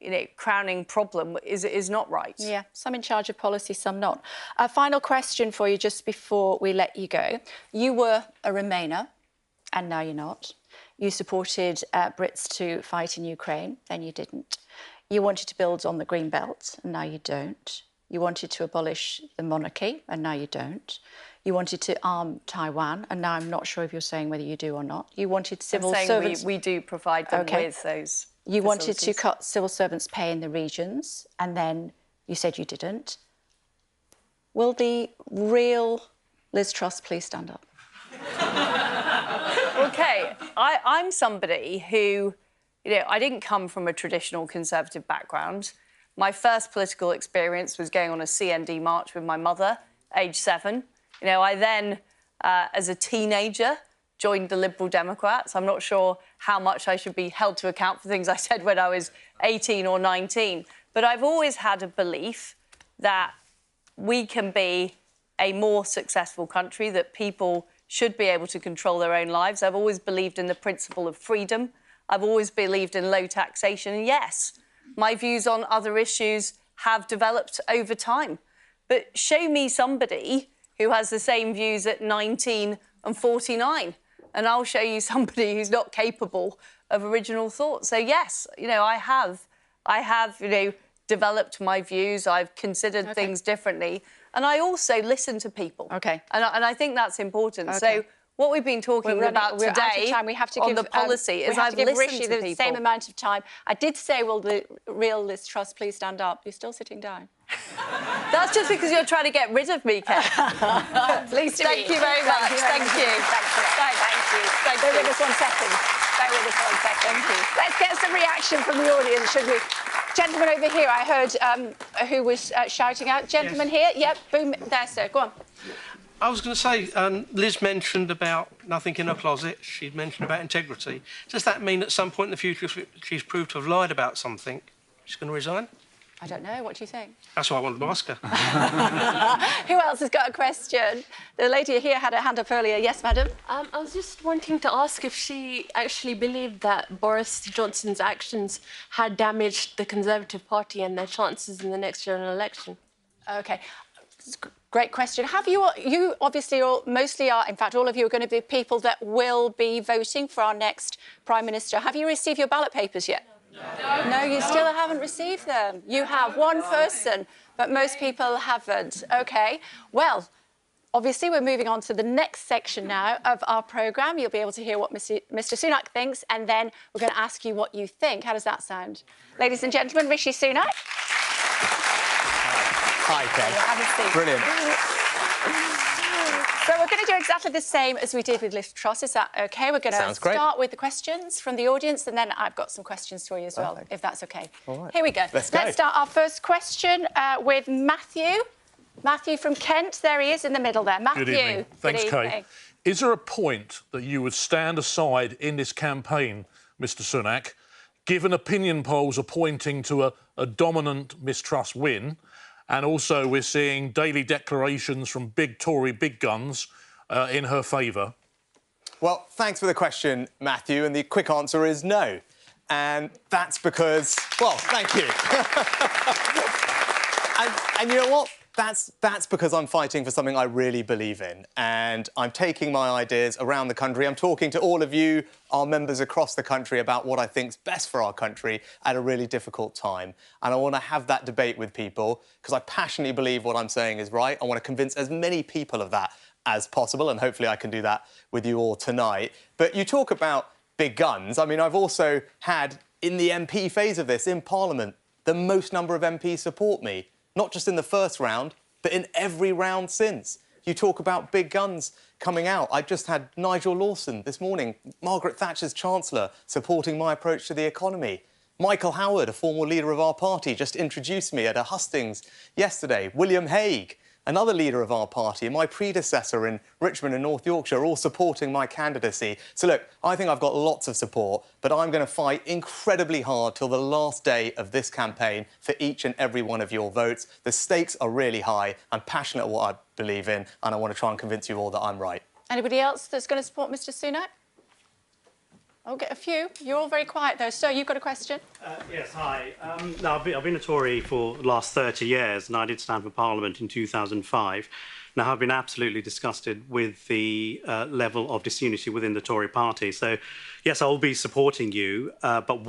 you know, crowning problem is not right. Yeah, some in charge of policy, some not. A final question for you just before we let you go. You were a Remainer, and now you're not. You supported Brits to fight in Ukraine, then you didn't. You wanted to build on the Green Belt, and now you don't. You wanted to abolish the monarchy, and now you don't. You wanted to arm Taiwan, and now I'm not sure if you're saying whether you do or not. You wanted civil servants... we do provide them with those You wanted to cut civil servants' pay in the regions, and then you said you didn't. Will the real Liz Truss please stand up? OK, I'm somebody who, you know, I didn't come from a traditional Conservative background. My first political experience was going on a CND march with my mother, age 7. You know, I then, as a teenager, joined the Liberal Democrats. I'm not sure how much I should be held to account for things I said when I was 18 or 19. But I've always had a belief that we can be a more successful country, that people should be able to control their own lives. I've always believed in the principle of freedom. I've always believed in low taxation. And yes, my views on other issues have developed over time. But show me somebody who has the same views at 19 and 49, and I'll show you somebody who's not capable of original thought. So yes, you know, I have, you know, developed my views. I've considered things differently, and I also listen to people. OK. And I think that's important. So what we've been talking about today on the policy is I've listened to people. The same amount of time. I did say, will the real Liz Truss please stand up? You're still sitting down. That's just because you're trying to get rid of me, Ken. Pleased to Thank you very much. Thank you. Bear with us 1 second. Thank you. Let's get some reaction from the audience, should we? Gentleman over here, I heard who was shouting out. Gentleman here. Yep, boom. There, sir. Go on. I was going to say, Liz mentioned about nothing in her closet. She mentioned about integrity. Does that mean at some point in the future, if she's proved to have lied about something, she's going to resign? I don't know. What do you think? That's what I wanted to ask her. Who else has got a question? The lady here had her hand up earlier. Yes, madam? I was just wanting to ask if she actually believed that Boris Johnson's actions had damaged the Conservative Party and their chances in the next general election. OK. Great question. Have you obviously mostly are, in fact, all of you are going to be people that will be voting for our next Prime Minister. Have you received your ballot papers yet? No, you still haven't received them. You have one person, but most people haven't. OK. Well, Obviously, we're moving on to the next section now of our programme. You'll be able to hear what Mr Sunak thinks, and then we're going to ask you what you think. How does that sound? Ladies and gentlemen, Rishi Sunak. Hi, Kate. Have a seat. Brilliant. So we're going to do exactly the same as we did with Liz Truss. Is that OK? We're going to start with the questions from the audience, and then I've got some questions for you as well, if that's OK. All right. Here we go. Let's go. Let's start our first question with Matthew. Matthew from Kent. There he is in the middle there. Matthew. Good evening. Thanks, Kate. Is there a point that you would stand aside in this campaign, Mr Sunak, given opinion polls are pointing to a dominant mistrust win, and also we're seeing daily declarations from big Tory big guns in her favour? Well, thanks for the question, Matthew, and the quick answer is no. And that's because, well, thank you. and you know what? That's because I'm fighting for something I really believe in, and I'm taking my ideas around the country. I'm talking to all of you, our members across the country, about what I think's best for our country at a really difficult time. And I want to have that debate with people because I passionately believe what I'm saying is right. I want to convince as many people of that as possible, and hopefully I can do that with you all tonight. But you talk about big guns. I mean, I've also had, in the MP phase of this, in Parliament, the most number of MPs support me. Not just in the first round, but in every round since. You talk about big guns coming out. I just had Nigel Lawson this morning, Margaret Thatcher's Chancellor, supporting my approach to the economy. Michael Howard, a former leader of our party, just introduced me at a hustings yesterday. William Hague, another leader of our party, and my predecessor in Richmond and North Yorkshire, all supporting my candidacy. So, look, I think I've got lots of support, but I'm going to fight incredibly hard till the last day of this campaign for each and every one of your votes. The stakes are really high. I'm passionate at what I believe in, and I want to try and convince you all that I'm right. Anybody else that's going to support Mr Sunak? I'll get a few. You're all very quiet, though. Sir, you've got a question? Yes, hi. Now, I've been a Tory for the last 30 years, and I did stand for Parliament in 2005. Now, I've been absolutely disgusted with the level of disunity within the Tory party. So, yes, I will be supporting you, but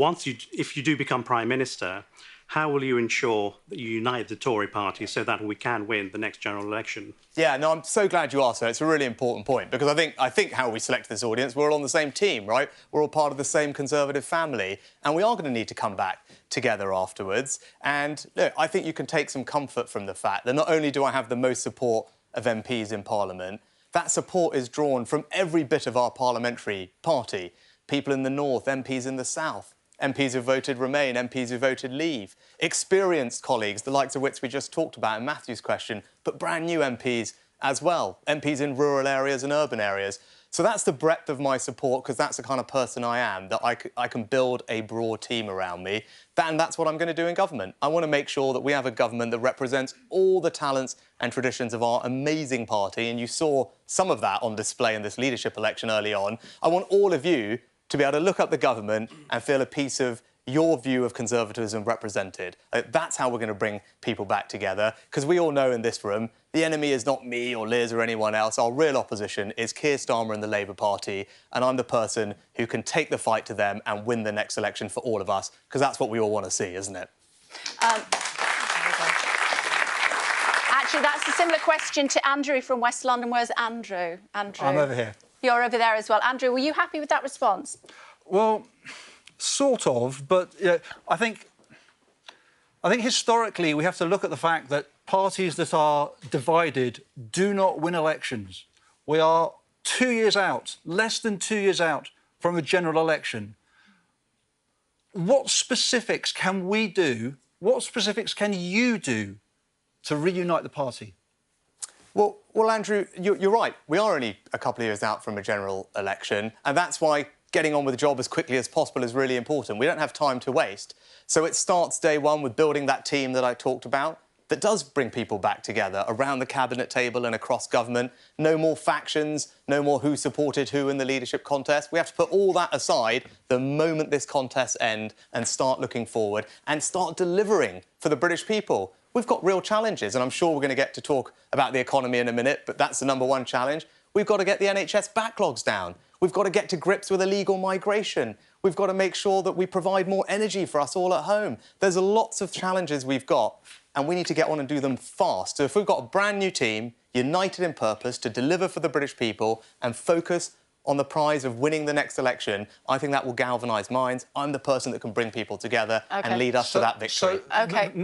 if you do become Prime Minister, how will you ensure that you unite the Tory party so that we can win the next general election? Yeah, no, I'm so glad you asked that. It's a really important point because I think how we select this audience, we're all on the same team, right? We're all part of the same Conservative family, and we are going to need to come back together afterwards. And look, I think you can take some comfort from the fact that not only do I have the most support of MPs in Parliament, that support is drawn from every bit of our parliamentary party. People in the north, MPs in the south, MPs who voted Remain, MPs who voted Leave, experienced colleagues, the likes of which we just talked about in Matthew's question, but brand new MPs as well, MPs in rural areas and urban areas. So that's the breadth of my support, because that's the kind of person I am, that I can build a broad team around me. And that's what I'm going to do in government. I want to make sure that we have a government that represents all the talents and traditions of our amazing party, and you saw some of that on display in this leadership election early on. I want all of you to be able to look up the government and feel a piece of your view of conservatism represented. That's how we're going to bring people back together, because we all know in this room the enemy is not me or Liz or anyone else. Our real opposition is Keir Starmer and the Labour Party, and I'm the person who can take the fight to them and win the next election for all of us, because that's what we all want to see, isn't it? Actually, that's a similar question to Andrew from West London. Where's Andrew? Andrew. I'm over here. You're over there as well. Andrew, were you happy with that response? Well, sort of, but I think historically we have to look at the fact that parties that are divided do not win elections. We are 2 years out, less than 2 years out from a general election. What specifics can we do? What specifics can you do to reunite the party? Well, Andrew, you're right. We are only a couple of years out from a general election, and that's why getting on with the job as quickly as possible is really important. We don't have time to waste. So it starts day one with building that team that I talked about that does bring people back together around the cabinet table and across government. No more factions, no more who supported who in the leadership contest. We have to put all that aside the moment this contest ends and start looking forward and start delivering for the British people. We've got real challenges, and I'm sure we're going to get to talk about the economy in a minute, but that's the number one challenge. We've got to get the NHS backlogs down. We've got to get to grips with illegal migration. We've got to make sure that we provide more energy for us all at home. There's lots of challenges we've got, and we need to get on and do them fast. So if we've got a brand new team, united in purpose to deliver for the British people and focus on the prize of winning the next election, I think that will galvanise minds. I'm the person that can bring people together and lead us to that victory.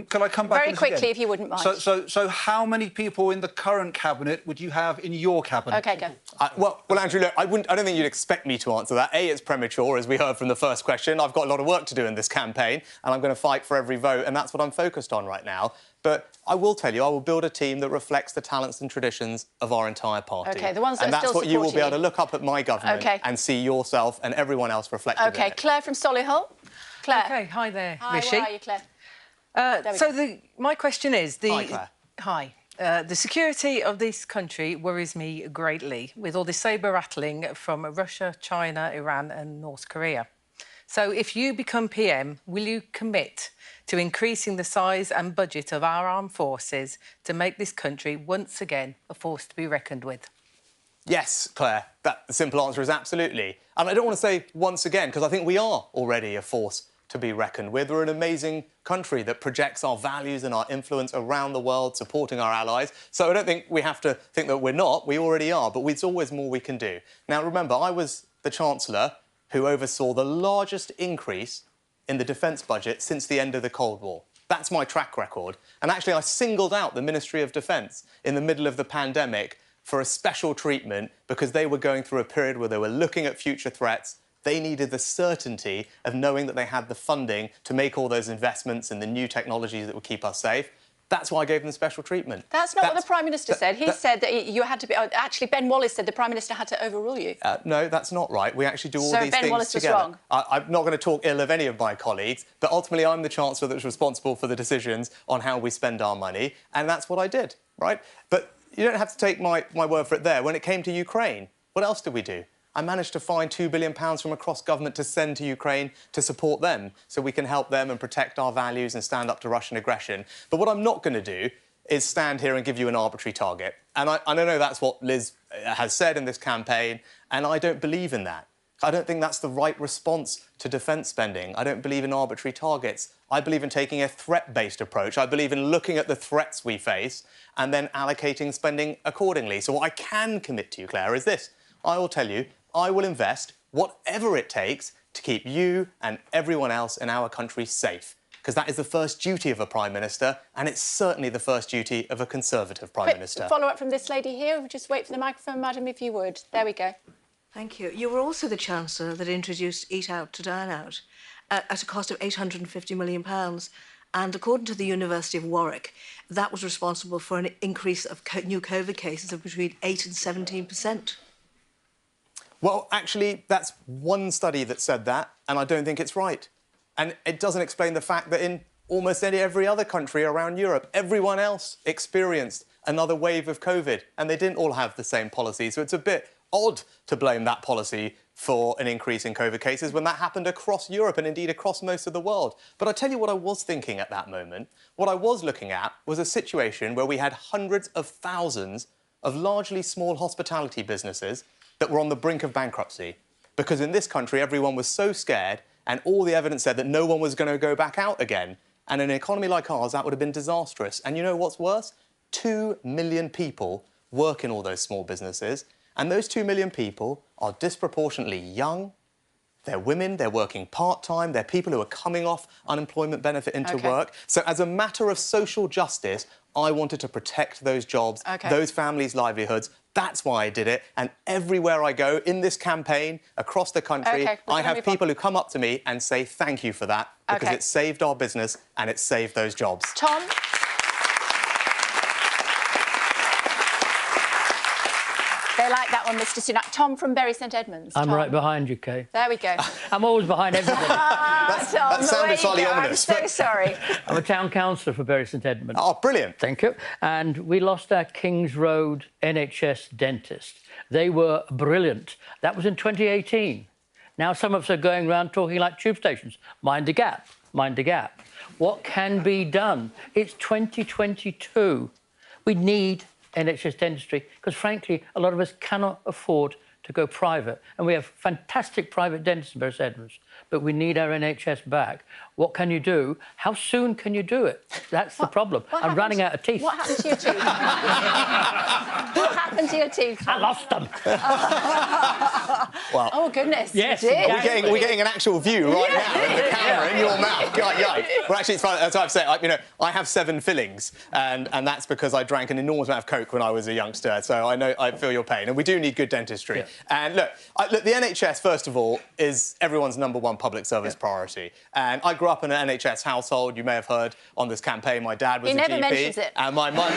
Can I come back very quickly, if you wouldn't mind? So how many people in the current cabinet would you have in your cabinet? OK, go. Well, Andrew, look, I don't think you'd expect me to answer that. A, it's premature, as we heard from the first question. I've got a lot of work to do in this campaign, and I'm going to fight for every vote, and that's what I'm focused on right now. But I will tell you, I will build a team that reflects the talents and traditions of our entire party. OK, the ones that and are still that's what you will be able to look up at my government and see yourself and everyone else reflected in it. Claire from Solihull. Claire. OK, hi there, Hi, Rishi. where are you, Claire? My question is... Hi, Claire. Hi. The security of this country worries me greatly, with all the sabre-rattling from Russia, China, Iran and North Korea. So if you become PM, will you commit to increasing the size and budget of our armed forces to make this country once again a force to be reckoned with? Yes, Claire. The simple answer is absolutely. And I don't want to say once again, because I think we are already a force to be reckoned with. We're an amazing country that projects our values and our influence around the world, supporting our allies. So I don't think we have to think that we're not. We already are, but there's always more we can do. Now, remember, I was the Chancellor who oversaw the largest increase in the defence budget since the end of the Cold War. That's my track record. And actually, I singled out the Ministry of Defence in the middle of the pandemic for a special treatment because they were going through a period where they were looking at future threats. They needed the certainty of knowing that they had the funding to make all those investments in the new technologies that would keep us safe. That's why I gave them special treatment. That's not what the Prime Minister said. He said that you had to be... Actually, Ben Wallace said the Prime Minister had to overrule you. No, that's not right. We actually do all these things together. So Ben Wallace was wrong? I'm not going to talk ill of any of my colleagues, but ultimately I'm the Chancellor that's responsible for the decisions on how we spend our money, and that's what I did, right? But you don't have to take my word for it there. When it came to Ukraine, what else did we do? I managed to find £2 billion from across government to send to Ukraine to support them so we can help them and protect our values and stand up to Russian aggression. But what I'm not going to do is stand here and give you an arbitrary target. And I know that's what Liz has said in this campaign, and I don't believe in that. I don't think that's the right response to defence spending. I don't believe in arbitrary targets. I believe in taking a threat-based approach. I believe in looking at the threats we face and then allocating spending accordingly. So what I can commit to you, Claire, is this. I will tell you, I will invest whatever it takes to keep you and everyone else in our country safe, because that is the first duty of a Prime Minister, and it's certainly the first duty of a Conservative Prime Minister. Follow-up from this lady here. Just wait for the microphone, madam, if you would. There we go. Thank you. You were also the Chancellor that introduced Eat Out to Dine Out at a cost of £850 million. And according to the University of Warwick, that was responsible for an increase of new COVID cases of between 8 and 17%. Well, actually, that's one study that said that, and I don't think it's right. And it doesn't explain the fact that in almost every other country around Europe, everyone else experienced another wave of COVID, and they didn't all have the same policy. So it's a bit odd to blame that policy for an increase in COVID cases when that happened across Europe and indeed across most of the world. But I tell you what I was thinking at that moment. What I was looking at was a situation where we had hundreds of thousands of largely small hospitality businesses that were on the brink of bankruptcy. Because in this country, everyone was so scared and all the evidence said that no one was going to go back out again. And in an economy like ours, that would have been disastrous. And you know what's worse? 2 million people work in all those small businesses. And those 2 million people are disproportionately young. They're women, they're working part-time, they're people who are coming off unemployment benefit into work. So as a matter of social justice, I wanted to protect those jobs, those families' livelihoods. That's why I did it. And everywhere I go in this campaign, across the country, I have people who come up to me and say thank you for that, because it saved our business and it saved those jobs. Tom? They like that one, Mr Sunak. Tom from Bury St Edmunds. I'm right behind you, Kay. There we go. I'm always behind everybody. Tom, that sounded slightly ominous. I'm so sorry. I'm a town councillor for Bury St Edmunds. Oh, brilliant. Thank you. And we lost our Kings Road NHS dentist. They were brilliant. That was in 2018. Now some of us are going around talking like tube stations. Mind the gap, mind the gap. What can be done? It's 2022. We need NHS dentistry, because frankly, a lot of us cannot afford to go private. And we have fantastic private dentists in Bury St Edmunds, but we need our NHS back. What can you do? How soon can you do it? That's the problem. I'm running out of teeth. What happened to your teeth? into your teeth? I lost them. Well, oh, goodness. Yes. You did. We're getting an actual view right now of the camera in your mouth. Well, actually, it's funny. As I've said, I have 7 fillings, and that's because I drank an enormous amount of Coke when I was a youngster. So I feel your pain, and we do need good dentistry. Yeah. And look, the NHS, first of all, is everyone's #1 public service priority. And I grew up in an NHS household. You may have heard on this campaign, my dad was a GP. He never mentions it. And my mum,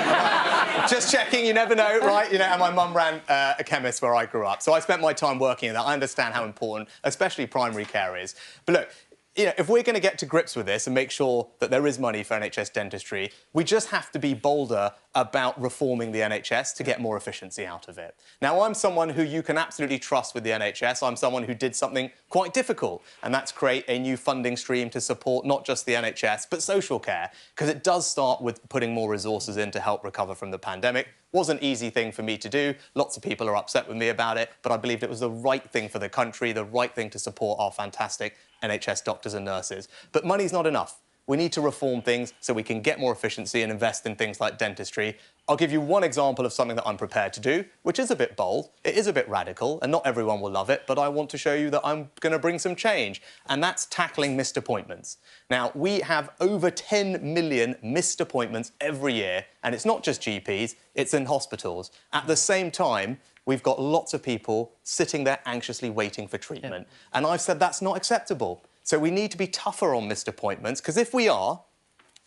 just checking, you never know, right? And my mum ran a chemist where I grew up. So I spent my time working in that. I understand how important, especially primary care is. But look, if we're going to get to grips with this and make sure that there is money for NHS dentistry, we just have to be bolder about reforming the NHS to get more efficiency out of it. Now, I'm someone who you can absolutely trust with the NHS. I'm someone who did something quite difficult, and that's create a new funding stream to support not just the NHS, but social care, because it does start with putting more resources in to help recover from the pandemic. Wasn't an easy thing for me to do. Lots of people are upset with me about it, but I believed it was the right thing for the country, the right thing to support our fantastic NHS doctors and nurses. But money's not enough. We need to reform things so we can get more efficiency and invest in things like dentistry. I'll give you one example of something that I'm prepared to do, which is a bit bold, it is a bit radical, and not everyone will love it, but I want to show you that I'm going to bring some change, and that's tackling missed appointments. Now, we have over 10 million missed appointments every year, and it's not just GPs, it's in hospitals. At the same time, we've got lots of people sitting there anxiously waiting for treatment. Yeah. And I've said that's not acceptable. So we need to be tougher on missed appointments, because if we are,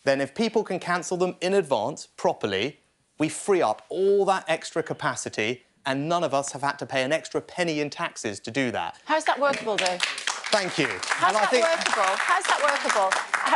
then if people can cancel them in advance, properly, we free up all that extra capacity, and none of us have had to pay an extra penny in taxes to do that. How's that workable, though? Thank you. How's that workable? How's that workable?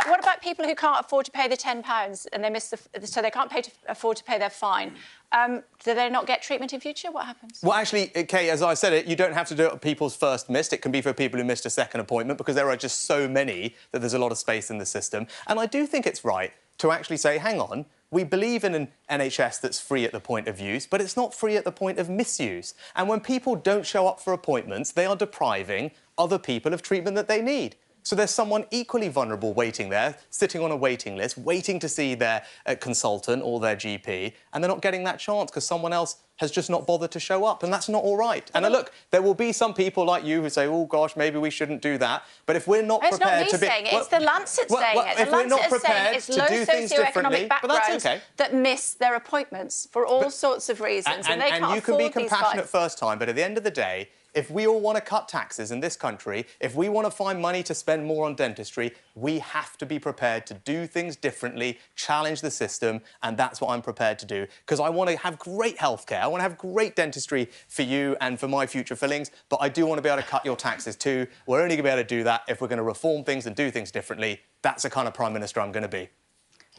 What about people who can't afford to pay the £10 and they miss so they can't afford to pay their fine? Do they not get treatment in future? What happens? Well, actually, Kate, as I said, you don't have to do it on people's first missed. It can be for people who missed a second appointment, because there are just so many that there's a lot of space in the system. And I do think it's right to actually say, hang on, we believe in an NHS that's free at the point of use, but it's not free at the point of misuse. And when people don't show up for appointments, they are depriving other people of treatment that they need. So there's someone equally vulnerable waiting there, sitting on a waiting list, waiting to see their consultant or their GP, and they're not getting that chance because someone else has just not bothered to show up, and that's not all right. And look, there will be some people like you who say, oh, gosh, maybe we shouldn't do that. But if we're not prepared to be... It's not me saying it, it's the Lancet saying it. The Lancet is saying it's low socioeconomic backgrounds that miss their appointments for all sorts of reasons, and they can't afford these you can be compassionate first time, but at the end of the day, if we all want to cut taxes in this country, if we want to find money to spend more on dentistry, we have to be prepared to do things differently, challenge the system, and that's what I'm prepared to do. Because I want to have great healthcare, I want to have great dentistry for you and for my future fillings, but I do want to be able to cut your taxes too. We're only going to be able to do that if we're going to reform things and do things differently. That's the kind of Prime Minister I'm going to be.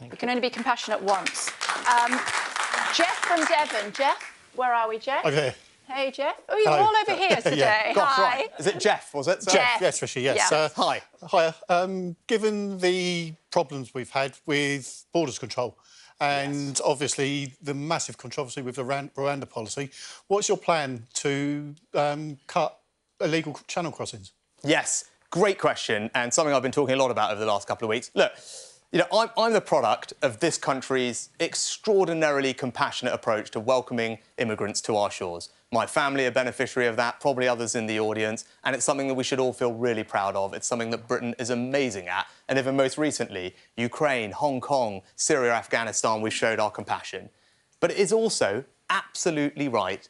We can only be compassionate once. Jeff from Devon. Jeff, where are we, Jeff? Over here. Hey, Jeff. Oh, you're all over here today. Yeah. Gosh, Hi. Right. Is it Jeff, was it? Jeff, yes, Rishi, yes. Yeah. Hi. Hiya. Given the problems we've had with borders control and obviously the massive controversy with the Rwanda policy, what's your plan to cut illegal channel crossings? Yes, great question, and something I've been talking a lot about over the last couple of weeks. Look, I'm the product of this country's extraordinarily compassionate approach to welcoming immigrants to our shores. My family are beneficiary of that, probably others in the audience, and it's something that we should all feel really proud of. It's something that Britain is amazing at, and even most recently, Ukraine, Hong Kong, Syria, Afghanistan, we've showed our compassion. But it is also absolutely right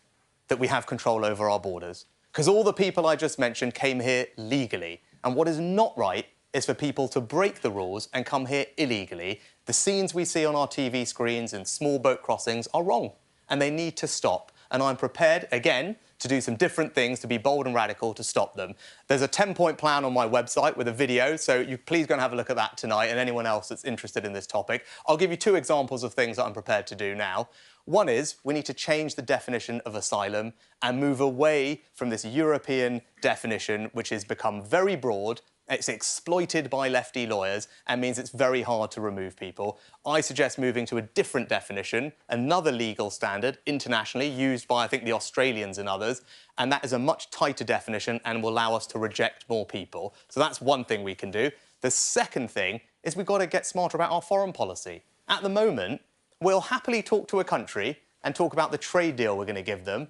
that we have control over our borders, because all the people I just mentioned came here legally, and what is not right is for people to break the rules and come here illegally. The scenes we see on our TV screens and small boat crossings are wrong, and they need to stop. And I'm prepared, again, to do some different things, to be bold and radical, to stop them. There's a 10-point plan on my website with a video, so you please go and have a look at that tonight, and anyone else that's interested in this topic. I'll give you 2 examples of things that I'm prepared to do now. One is we need to change the definition of asylum and move away from this European definition, which has become very broad. It's exploited by lefty lawyers and means it's very hard to remove people. I suggest moving to a different definition, another legal standard, internationally, used by, I think, the Australians and others, and that is a much tighter definition and will allow us to reject more people. So that's one thing we can do. The second thing is we've got to get smarter about our foreign policy. At the moment, we'll happily talk to a country and talk about the trade deal we're going to give them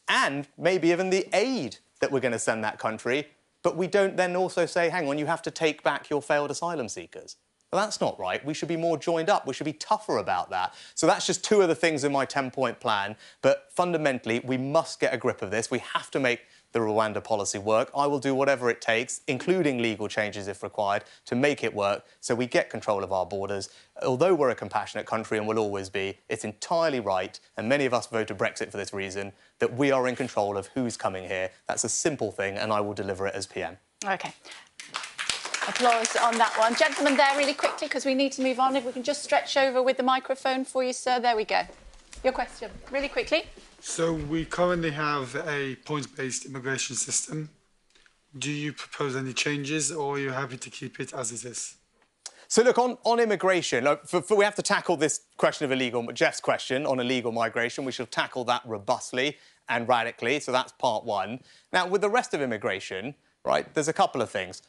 and maybe even the aid that we're going to send that country, but we don't then also say, hang on, you have to take back your failed asylum seekers. Well, that's not right. We should be more joined up. We should be tougher about that. So that's just two of the things in my 10-point plan. But fundamentally, we must get a grip of this. We have to make the Rwanda policy work. I will do whatever it takes, including legal changes if required, to make it work so we get control of our borders. Although we're a compassionate country and will always be, it's entirely right, and many of us voted Brexit for this reason, that we are in control of who's coming here. That's a simple thing, and I will deliver it as PM. OK. Applause on that one. Gentleman there, really quickly, because we need to move on. If we can just stretch over with the microphone for you, sir. There we go. Your question, really quickly. So we currently have a points-based immigration system. Do you propose any changes, or are you happy to keep it as it is? So, look, on immigration, we have to tackle this question of illegal... Jeff's question on illegal migration. We shall tackle that robustly and radically, so that's part one. Now, with the rest of immigration, right, there's a couple of things.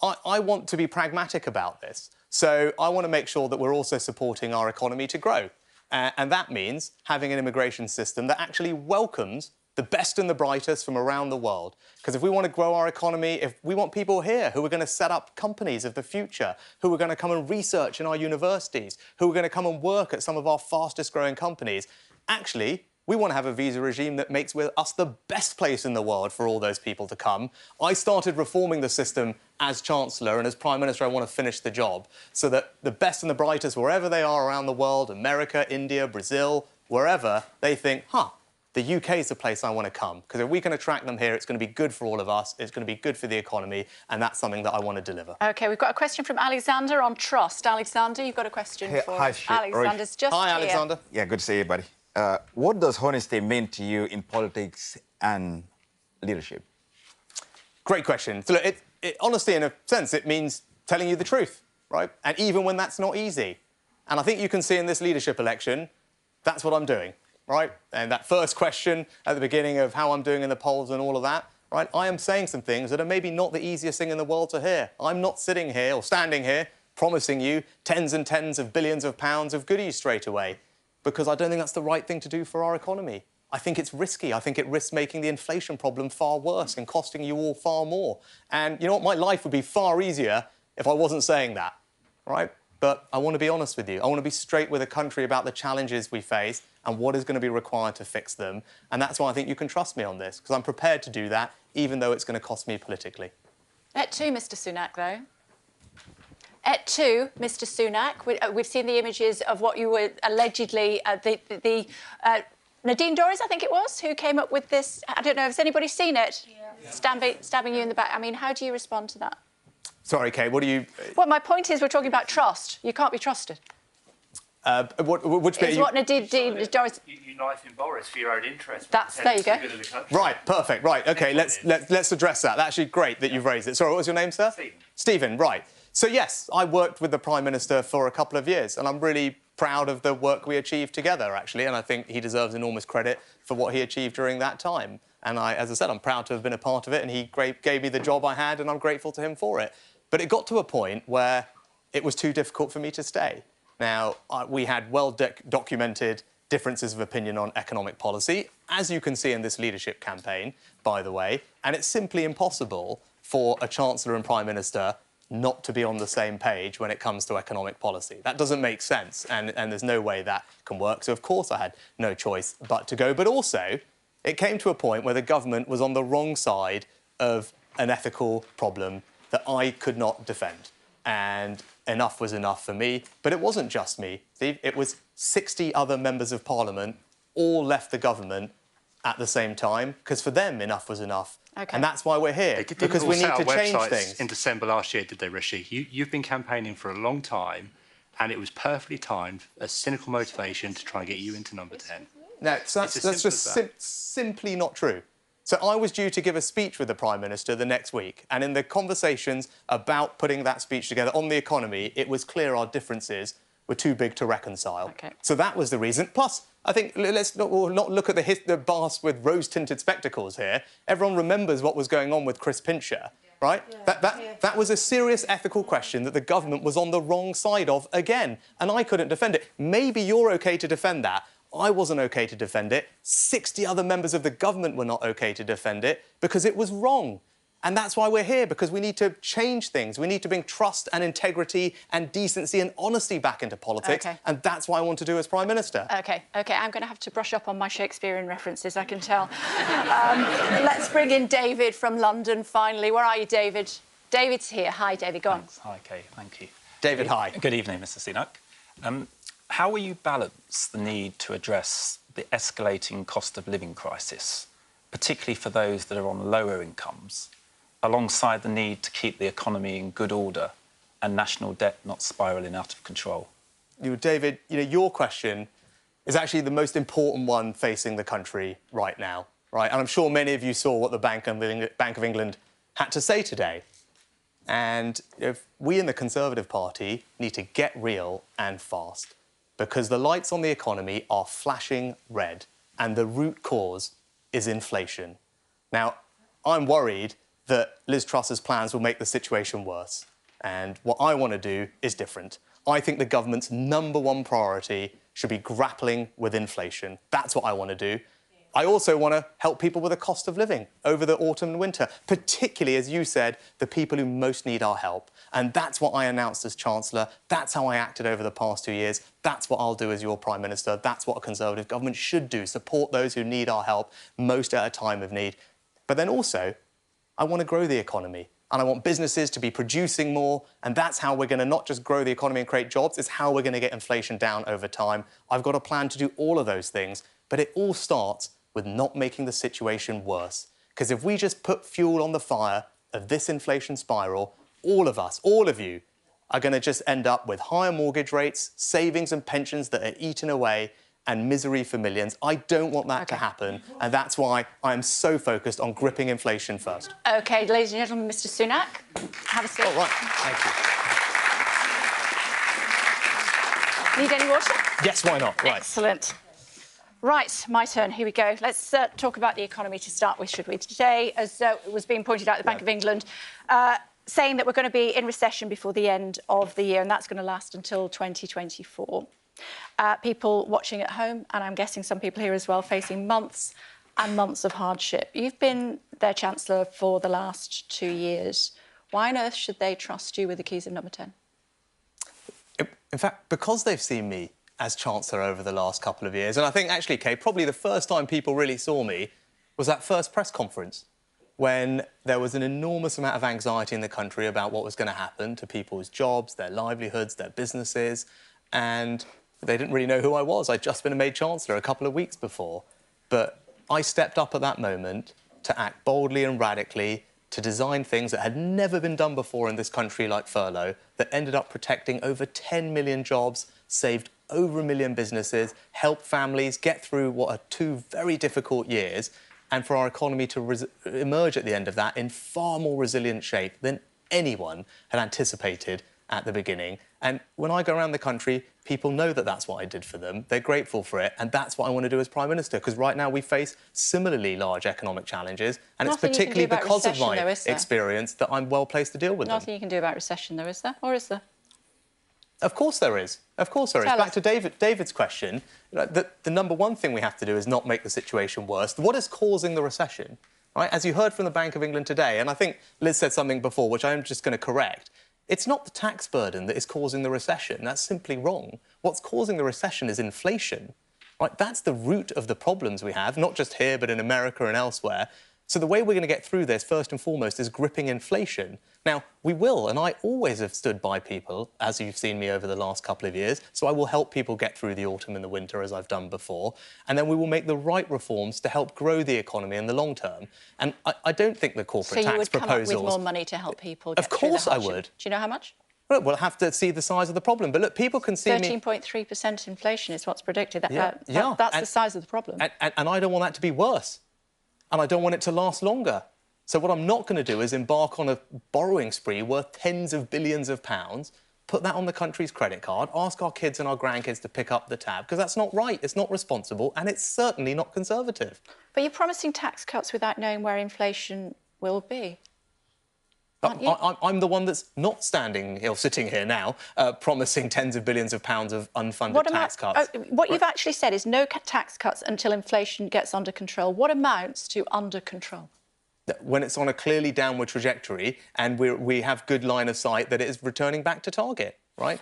I want to be pragmatic about this. So I want to make sure that we're also supporting our economy to grow. And that means having an immigration system that actually welcomes the best and the brightest from around the world. Because if we want to grow our economy, if we want people here who are going to set up companies of the future, who are going to come and research in our universities, who are going to come and work at some of our fastest growing companies, actually, we want to have a visa regime that makes us the best place in the world for all those people to come. I started reforming the system as Chancellor, and as Prime Minister, I want to finish the job so that the best and the brightest, wherever they are around the world, America, India, Brazil, wherever, they think, the UK is the place I want to come. Because if we can attract them here, it's going to be good for all of us, it's going to be good for the economy, and that's something that I want to deliver. OK, we've got a question from Alexander on trust. Alexander, you've got a question for us. Alexander's just Hi, here. Alexander. Yeah, good to see you, buddy. What does honesty mean to you in politics and leadership? Great question. So look, honesty, in a sense, it means telling you the truth, right? And even when that's not easy. And I think you can see in this leadership election, that's what I'm doing, right? And that first question at the beginning of how I'm doing in the polls and all of that, right? I am saying some things that are maybe not the easiest thing in the world to hear. I'm not sitting here or standing here promising you tens and tens of billions of pounds of goodies straight away, because I don't think that's the right thing to do for our economy. I think it's risky. I think it risks making the inflation problem far worse and costing you all far more. And you know what? My life would be far easier if I wasn't saying that, right? But I want to be honest with you. I want to be straight with a country about the challenges we face and what is going to be required to fix them. And that's why I think you can trust me on this, because I'm prepared to do that, even though it's going to cost me politically. Et tu, Mr Sunak, though. Et tu, Mr Sunak. We've seen the images of what you were allegedly... Nadine Dorries, I think it was, who came up with this. I don't know, has anybody seen it? Yeah. Stabbing you in the back. I mean, how do you respond to that? Sorry, Kate, what do you... Well, my point is we're talking about trust. You can't be trusted. Which bit is what Nadine Dorries... Uniting Boris for your own interest. There you go. Right, perfect. Right, OK, let's address that. That's actually great that you've raised it. Sorry, what was your name, sir? Stephen. Stephen, right. So, yes, I worked with the Prime Minister for a couple of years, and I'm really proud of the work we achieved together, actually, and I think he deserves enormous credit for what he achieved during that time. And as I said, I'm proud to have been a part of it, and he gave me the job I had, and I'm grateful to him for it. But it got to a point where it was too difficult for me to stay. Now, we had well-documented differences of opinion on economic policy, as you can see in this leadership campaign, by the way, and it's simply impossible for a Chancellor and Prime Minister not to be on the same page when it comes to economic policy. That doesn't make sense, and there's no way that can work. So, of course, I had no choice but to go. But also, it came to a point where the government was on the wrong side of an ethical problem that I could not defend. And enough was enough for me. But it wasn't just me, Steve. It was 60 other members of Parliament all left the government at the same time, because for them, enough was enough. Okay. And that's why we're here, because we need to change things. In December last year, did they, Rishi? You've been campaigning for a long time, and it was perfectly timed, a cynical motivation to try and get you into number 10. No, so that's just simply not true. So I was due to give a speech with the Prime Minister the next week, and in the conversations about putting that speech together on the economy, it was clear our differences were too big to reconcile. Okay. So that was the reason. Plus, I think let's not look at the bars with rose-tinted spectacles here. Everyone remembers what was going on with Chris Pincher, right? Yeah. That was a serious ethical question that the government was on the wrong side of again, and I couldn't defend it. Maybe you're OK to defend that. I wasn't OK to defend it. 60 other members of the government were not OK to defend it because it was wrong. And that's why we're here, because we need to change things. We need to bring trust and integrity and decency and honesty back into politics. OK. And that's what I want to do as Prime Minister. OK, I'm going to have to brush up on my Shakespearean references, I can tell. Let's bring in David from London, finally. Where are you, David? David's here. Hi, David, go on. Hi, Kay, thank you. David, hi. Good evening, Mr Sunak. How will you balance the need to address the escalating cost of living crisis, particularly for those that are on lower incomes, alongside the need to keep the economy in good order and national debt not spiralling out of control? David, your question is actually the most important one facing the country right now, right? And I'm sure many of you saw what the Bank of England had to say today. And if we in the Conservative Party need to get real and fast, because the lights on the economy are flashing red and the root cause is inflation. Now, I'm worried that Liz Truss's plans will make the situation worse. And what I want to do is different. I think the government's #1 priority should be grappling with inflation. That's what I want to do. I also want to help people with the cost of living over the autumn and winter, particularly, as you said, the people who most need our help. And that's what I announced as Chancellor. That's how I acted over the past 2 years. That's what I'll do as your Prime Minister. That's what a Conservative government should do, support those who need our help most at a time of need. But then also, I want to grow the economy. And I want businesses to be producing more. And that's how we're going to not just grow the economy and create jobs, it's how we're going to get inflation down over time. I've got a plan to do all of those things. But it all starts with not making the situation worse. Because if we just put fuel on the fire of this inflation spiral, all of us, all of you, are going to just end up with higher mortgage rates, savings and pensions that are eaten away, and misery for millions. I don't want that to happen, and that's why I am so focused on gripping inflation first. OK, ladies and gentlemen, Mr Sunak, have a seat. All right, thank you. Need any water? Yes, why not? Right. Excellent. Right, my turn. Here we go. Let's talk about the economy to start with, should we? Today, as was being pointed out, the Bank of England saying that we're going to be in recession before the end of the year, and that's going to last until 2024. People watching at home, and I'm guessing some people here as well, facing months and months of hardship. You've been their Chancellor for the last 2 years. Why on earth should they trust you with the keys of #10? In fact, because they've seen me as Chancellor over the last couple of years, and I think, actually, Kay, probably the first time people really saw me was that first press conference when there was an enormous amount of anxiety in the country about what was going to happen to people's jobs, their livelihoods, their businesses, and they didn't really know who I was. I'd just been made Chancellor a couple of weeks before. But I stepped up at that moment to act boldly and radically, to design things that had never been done before in this country, like furlough, that ended up protecting over 10 million jobs, saved over 1 million businesses, helped families get through what are 2 very difficult years, and for our economy to emerge at the end of that in far more resilient shape than anyone had anticipated at the beginning. And when I go around the country, people know that that's what I did for them. They're grateful for it, and that's what I want to do as Prime Minister, because right now we face similarly large economic challenges, and it's particularly because of my experience that I'm well placed to deal with them. Nothing you can do about recession, though, is there? Or is there? Of course there is. Of course there is. Back to David's question, the #1 thing we have to do is not make the situation worse. What is causing the recession? Right? As you heard from the Bank of England today, and I think Liz said something before, which I'm just going to correct, it's not the tax burden that is causing the recession. That's simply wrong. What's causing the recession is inflation. Right? That's the root of the problems we have, not just here, but in America and elsewhere. So the way we're going to get through this, first and foremost, is gripping inflation. Now, we will, and I always have stood by people, as you've seen me over the last couple of years, so I will help people get through the autumn and the winter, as I've done before, and then we will make the right reforms to help grow the economy in the long term. And I don't think the corporate tax proposals... So you would come up with more money to help people get through the hardship? Of course I would. Do you know how much? Well, we'll have to see the size of the problem. But look, people can see 13.3% inflation is what's predicted. That's the size of the problem. And I don't want that to be worse. And I don't want it to last longer. So what I'm not going to do is embark on a borrowing spree worth tens of billions of pounds, put that on the country's credit card, ask our kids and our grandkids to pick up the tab, because that's not right, it's not responsible, and it's certainly not Conservative. But you're promising tax cuts without knowing where inflation will be. I'm the one that's not standing or sitting here now promising tens of billions of pounds of unfunded tax cuts. What you've actually said is no tax cuts until inflation gets under control. What amounts to under control? When it's on a clearly downward trajectory and we have good line of sight that it is returning back to target, right?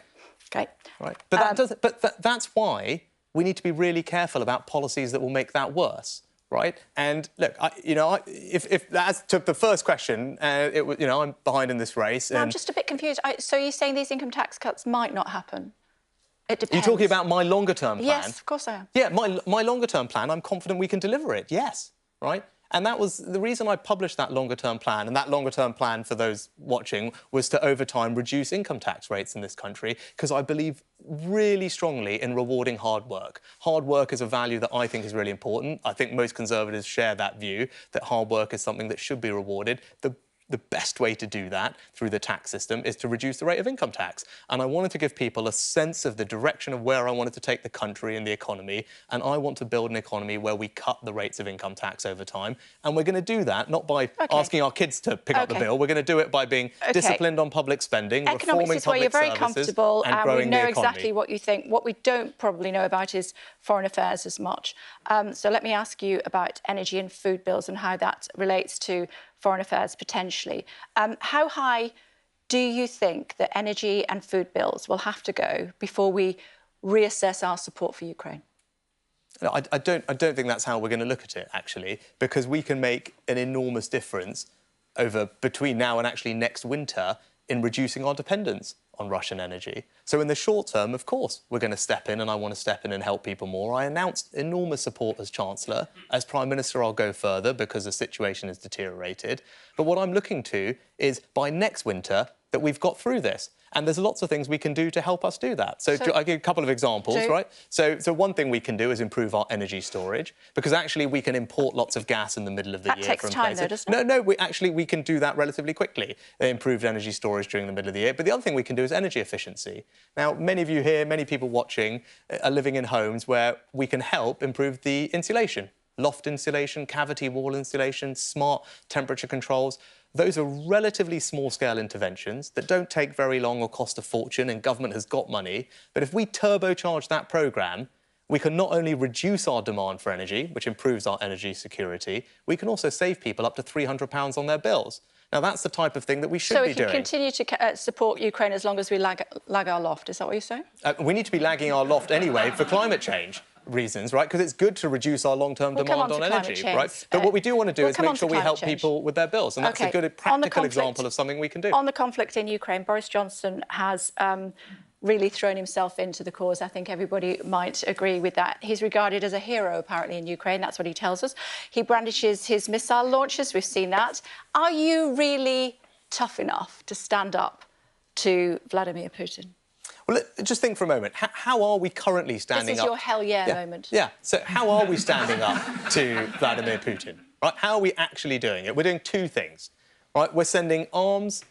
OK. Right. But that's why we need to be really careful about policies that will make that worse. Right, and look, if that's to the first question, I'm behind in this race. No, I'm just a bit confused. So you're saying these income tax cuts might not happen? It depends. You're talking about my longer-term plan? Yes, of course I am. Yeah, my longer-term plan, I'm confident we can deliver it, yes, right? And that was the reason I published that longer-term plan. And that longer-term plan, for those watching, was to, over time, reduce income tax rates in this country, because I believe really strongly in rewarding hard work. Hard work is a value that I think is really important. I think most Conservatives share that view, that hard work is something that should be rewarded. The best way to do that through the tax system is to reduce the rate of income tax. And I wanted to give people a sense of the direction of where I wanted to take the country and the economy. And I want to build an economy where we cut the rates of income tax over time. And we're going to do that not by asking our kids to pick up the bill. We're going to do it by being disciplined on public spending, reforming is where you're public very services comfortable, and growing the economy. We know exactly what you think. What we don't probably know about is foreign affairs as much. So let me ask you about energy and food bills and how that relates to foreign affairs potentially. How high do you think that energy and food bills will have to go before we reassess our support for Ukraine? No, I don't think that's how we're going to look at it, actually, because we can make an enormous difference between now and actually next winter in reducing our dependence on Russian energy. So in the short term, of course, we're going to step in, and I want to step in and help people more. I announced enormous support as Chancellor. As Prime Minister, I'll go further because the situation has deteriorated. But what I'm looking to is, by next winter, that we've got through this. And there's lots of things we can do to help us do that. So I'll give a couple of examples, right? So one thing we can do is improve our energy storage, because actually we can import lots of gas in the middle of the year. That takes time, though, doesn't it? No, we can do that relatively quickly. Improved energy storage during the middle of the year. But the other thing we can do is energy efficiency. Now, many of you here, many people watching, are living in homes where we can help improve the insulation. Loft insulation, cavity wall insulation, smart temperature controls. Those are relatively small-scale interventions that don't take very long or cost a fortune, and government has got money. But if we turbocharge that programme, we can not only reduce our demand for energy, which improves our energy security, we can also save people up to £300 on their bills. Now, that's the type of thing that we should be doing. So we can continue to support Ukraine as long as we lag our loft, is that what you're saying? We need to be lagging our loft anyway for climate change reasons, right? Because it's good to reduce our long-term demand on energy, right? But what we do want to do is make sure we help people with their bills, and that's a good practical example of something we can do. On the conflict in Ukraine, Boris Johnson has really thrown himself into the cause. I think everybody might agree with that. He's regarded as a hero, apparently, in Ukraine. That's what he tells us. He brandishes his missile launchers. We've seen that. Are you really tough enough to stand up to Vladimir Putin? Well, just think for a moment. How are we currently standing up? This is your hell yeah moment. Yeah. So how are we standing up to Vladimir Putin? Right? How are we actually doing it? We're doing two things. Right? We're sending arms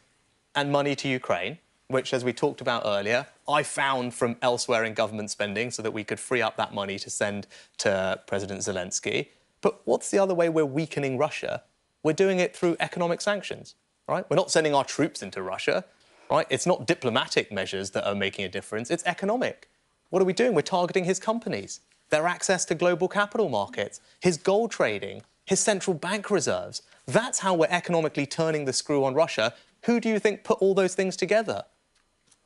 and money to Ukraine, which, as we talked about earlier, I found from elsewhere in government spending so that we could free up that money to send to President Zelensky. But what's the other way we're weakening Russia? We're doing it through economic sanctions. Right? We're not sending our troops into Russia. Right? It's not diplomatic measures that are making a difference, it's economic. What are we doing? We're targeting his companies, their access to global capital markets, his gold trading, his central bank reserves. That's how we're economically turning the screw on Russia. Who do you think put all those things together?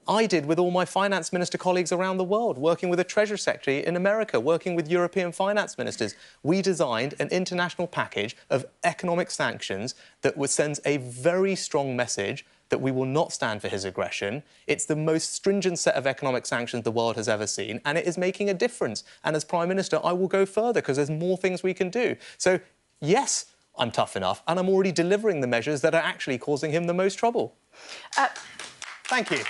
I did with all my finance minister colleagues around the world, working with the Treasury Secretary in America, working with European finance ministers. We designed an international package of economic sanctions that sends a very strong message that we will not stand for his aggression. It's the most stringent set of economic sanctions the world has ever seen, and it is making a difference. And as Prime Minister, I will go further because there's more things we can do. So, yes, I'm tough enough, and I'm already delivering the measures that are actually causing him the most trouble. Thank you.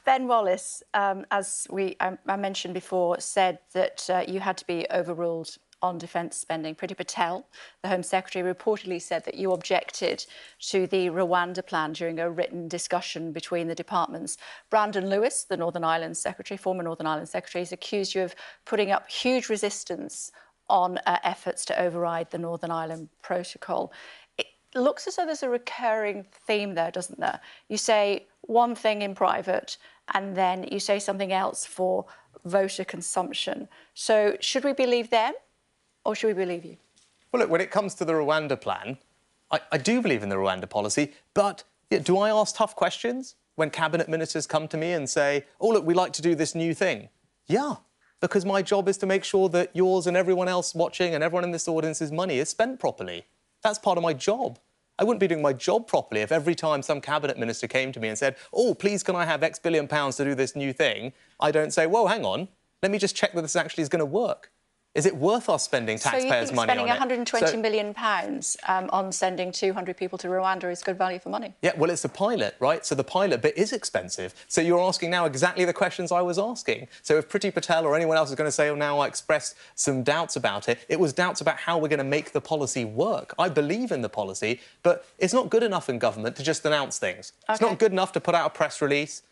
Ben Wallace, as I mentioned before, said that you had to be overruled on defence spending. Priti Patel, the Home Secretary, reportedly said that you objected to the Rwanda plan during a written discussion between the departments. Brandon Lewis, the Northern Ireland Secretary, former Northern Ireland Secretary, has accused you of putting up huge resistance on efforts to override the Northern Ireland Protocol. It looks as though there's a recurring theme there, doesn't there? You say one thing in private and then you say something else for voter consumption. So should we believe them or should we believe you? Well, look, when it comes to the Rwanda plan, I do believe in the Rwanda policy, but do I ask tough questions when cabinet ministers come to me and say, oh, look, we like to do this new thing? Yeah, because my job is to make sure that yours and everyone else watching and everyone in this audience's money is spent properly. That's part of my job. I wouldn't be doing my job properly if every time some cabinet minister came to me and said, oh, please, can I have X billion pounds to do this new thing? I don't say, whoa, hang on, let me just check that this actually is going to work. Is it worth us spending taxpayers' money on it? So you think spending £120 million on sending 200 people to Rwanda is good value for money? Yeah, well, it's a pilot, right? So the pilot bit is expensive. So you're asking now exactly the questions I was asking. So if Priti Patel or anyone else is going to say, oh, now I expressed some doubts about it, it was doubts about how we're going to make the policy work. I believe in the policy, but it's not good enough in government to just announce things. Okay. It's not good enough to put out a press release.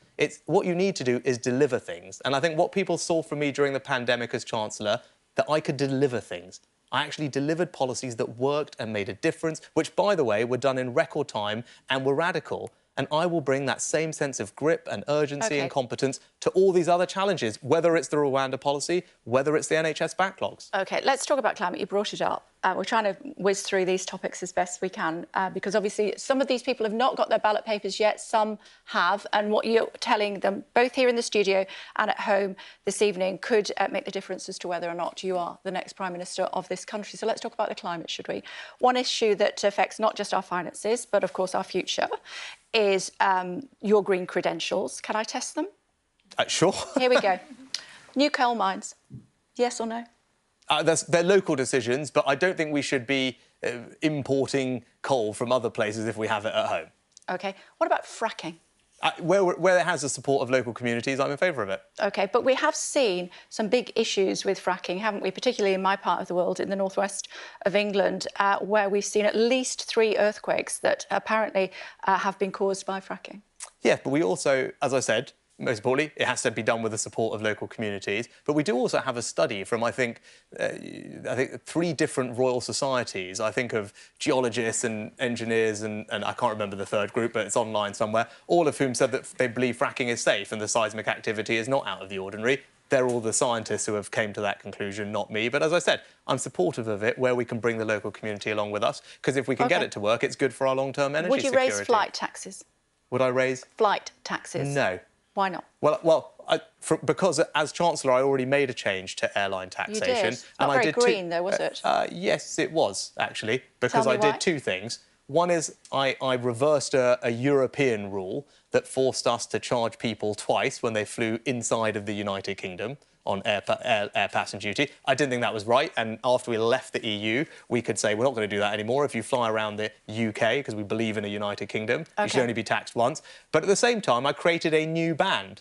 What you need to do is deliver things. And I think what people saw from me during the pandemic as Chancellor, that I could deliver things. I actually delivered policies that worked and made a difference, which, by the way, were done in record time and were radical. And I will bring that same sense of grip and urgency and competence to all these other challenges, whether it's the Rwanda policy, whether it's the NHS backlogs. OK, let's talk about climate. You brought it up. We're trying to whiz through these topics as best we can, because obviously some of these people have not got their ballot papers yet, some have, and what you're telling them, both here in the studio and at home this evening, could make the difference as to whether or not you are the next Prime Minister of this country. So let's talk about the climate, should we? One issue that affects not just our finances, but of course our future, is your green credentials. Can I test them? Sure. Here we go. New coal mines, yes or no? They're local decisions, but I don't think we should be importing coal from other places if we have it at home. OK. What about fracking? Where it has the support of local communities, I'm in favour of it. OK, but we have seen some big issues with fracking, haven't we, particularly in my part of the world, in the northwest of England, where we've seen at least 3 earthquakes that apparently have been caused by fracking. Yeah, but we also, as I said, most importantly, it has to be done with the support of local communities. But we do also have a study from, I think 3 different royal societies. I think of geologists and engineers and I can't remember the third group, but it's online somewhere, all of whom said that they believe fracking is safe and the seismic activity is not out of the ordinary. They're all the scientists who have came to that conclusion, not me. But as I said, I'm supportive of it where we can bring the local community along with us, because if we can get it to work, it's good for our long-term energy security. Would you raise flight taxes? Would I raise? Flight taxes? No. Why not? Well, because as Chancellor, I already made a change to airline taxation. You did. It's not very green, though, was it? Yes, it was, actually, because I did 2 things. One is I reversed a European rule that forced us to charge people twice when they flew inside of the United Kingdom on air passenger duty. I didn't think that was right, and after we left the EU, we could say, we're not going to do that anymore. If you fly around the UK, because we believe in a United Kingdom, you should only be taxed once. But at the same time, I created a new band.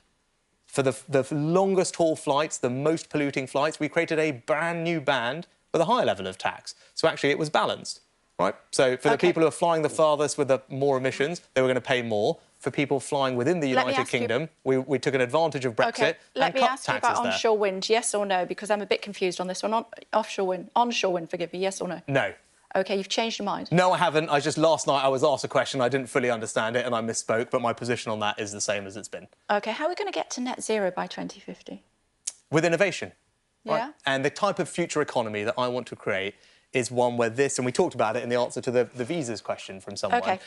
For the longest haul flights, the most polluting flights, we created a brand new band with a higher level of tax. So actually, it was balanced, right? So for the people who are flying the farthest with the more emissions, they were going to pay more. For people flying within the United Kingdom, we took an advantage of Brexit and cut taxes there. Let me ask you about onshore wind, yes or no, because I'm a bit confused on this one. Onshore wind, forgive me, yes or no? No. OK, you've changed your mind? No, I haven't. Last night I was asked a question, I didn't fully understand it and I misspoke, but my position on that is the same as it's been. OK, how are we going to get to net zero by 2050? With innovation. Yeah. Right? And the type of future economy that I want to create is one where and we talked about it in the answer to the visas question from someone. OK.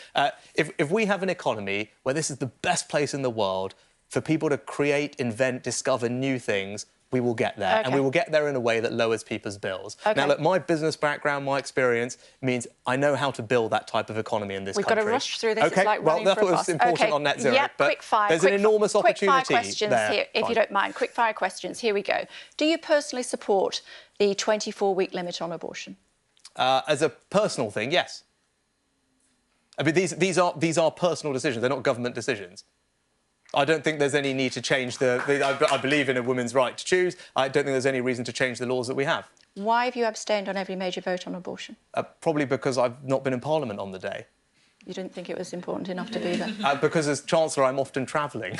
If we have an economy where this is the best place in the world for people to create, invent, discover new things, we will get there. OK. And we will get there in a way that lowers people's bills. OK. Now, look, my business background, my experience means I know how to build that type of economy in this country. We've got to rush through this. OK, it's like running that's for a what bus. was important on net zero. Yeah, but quick fire. There's an enormous opportunity quick fire questions there. here, if you don't mind. Quick fire questions. Here we go. Do you personally support the 24-week limit on abortion? As a personal thing, yes. I mean, these are personal decisions. They're not government decisions. I don't think there's any need to change I believe in a woman's right to choose. I don't think there's any reason to change the laws that we have. Why have you abstained on every major vote on abortion? Probably because I've not been in Parliament on the day. You didn't think it was important enough to be there? Because as Chancellor, I'm often travelling.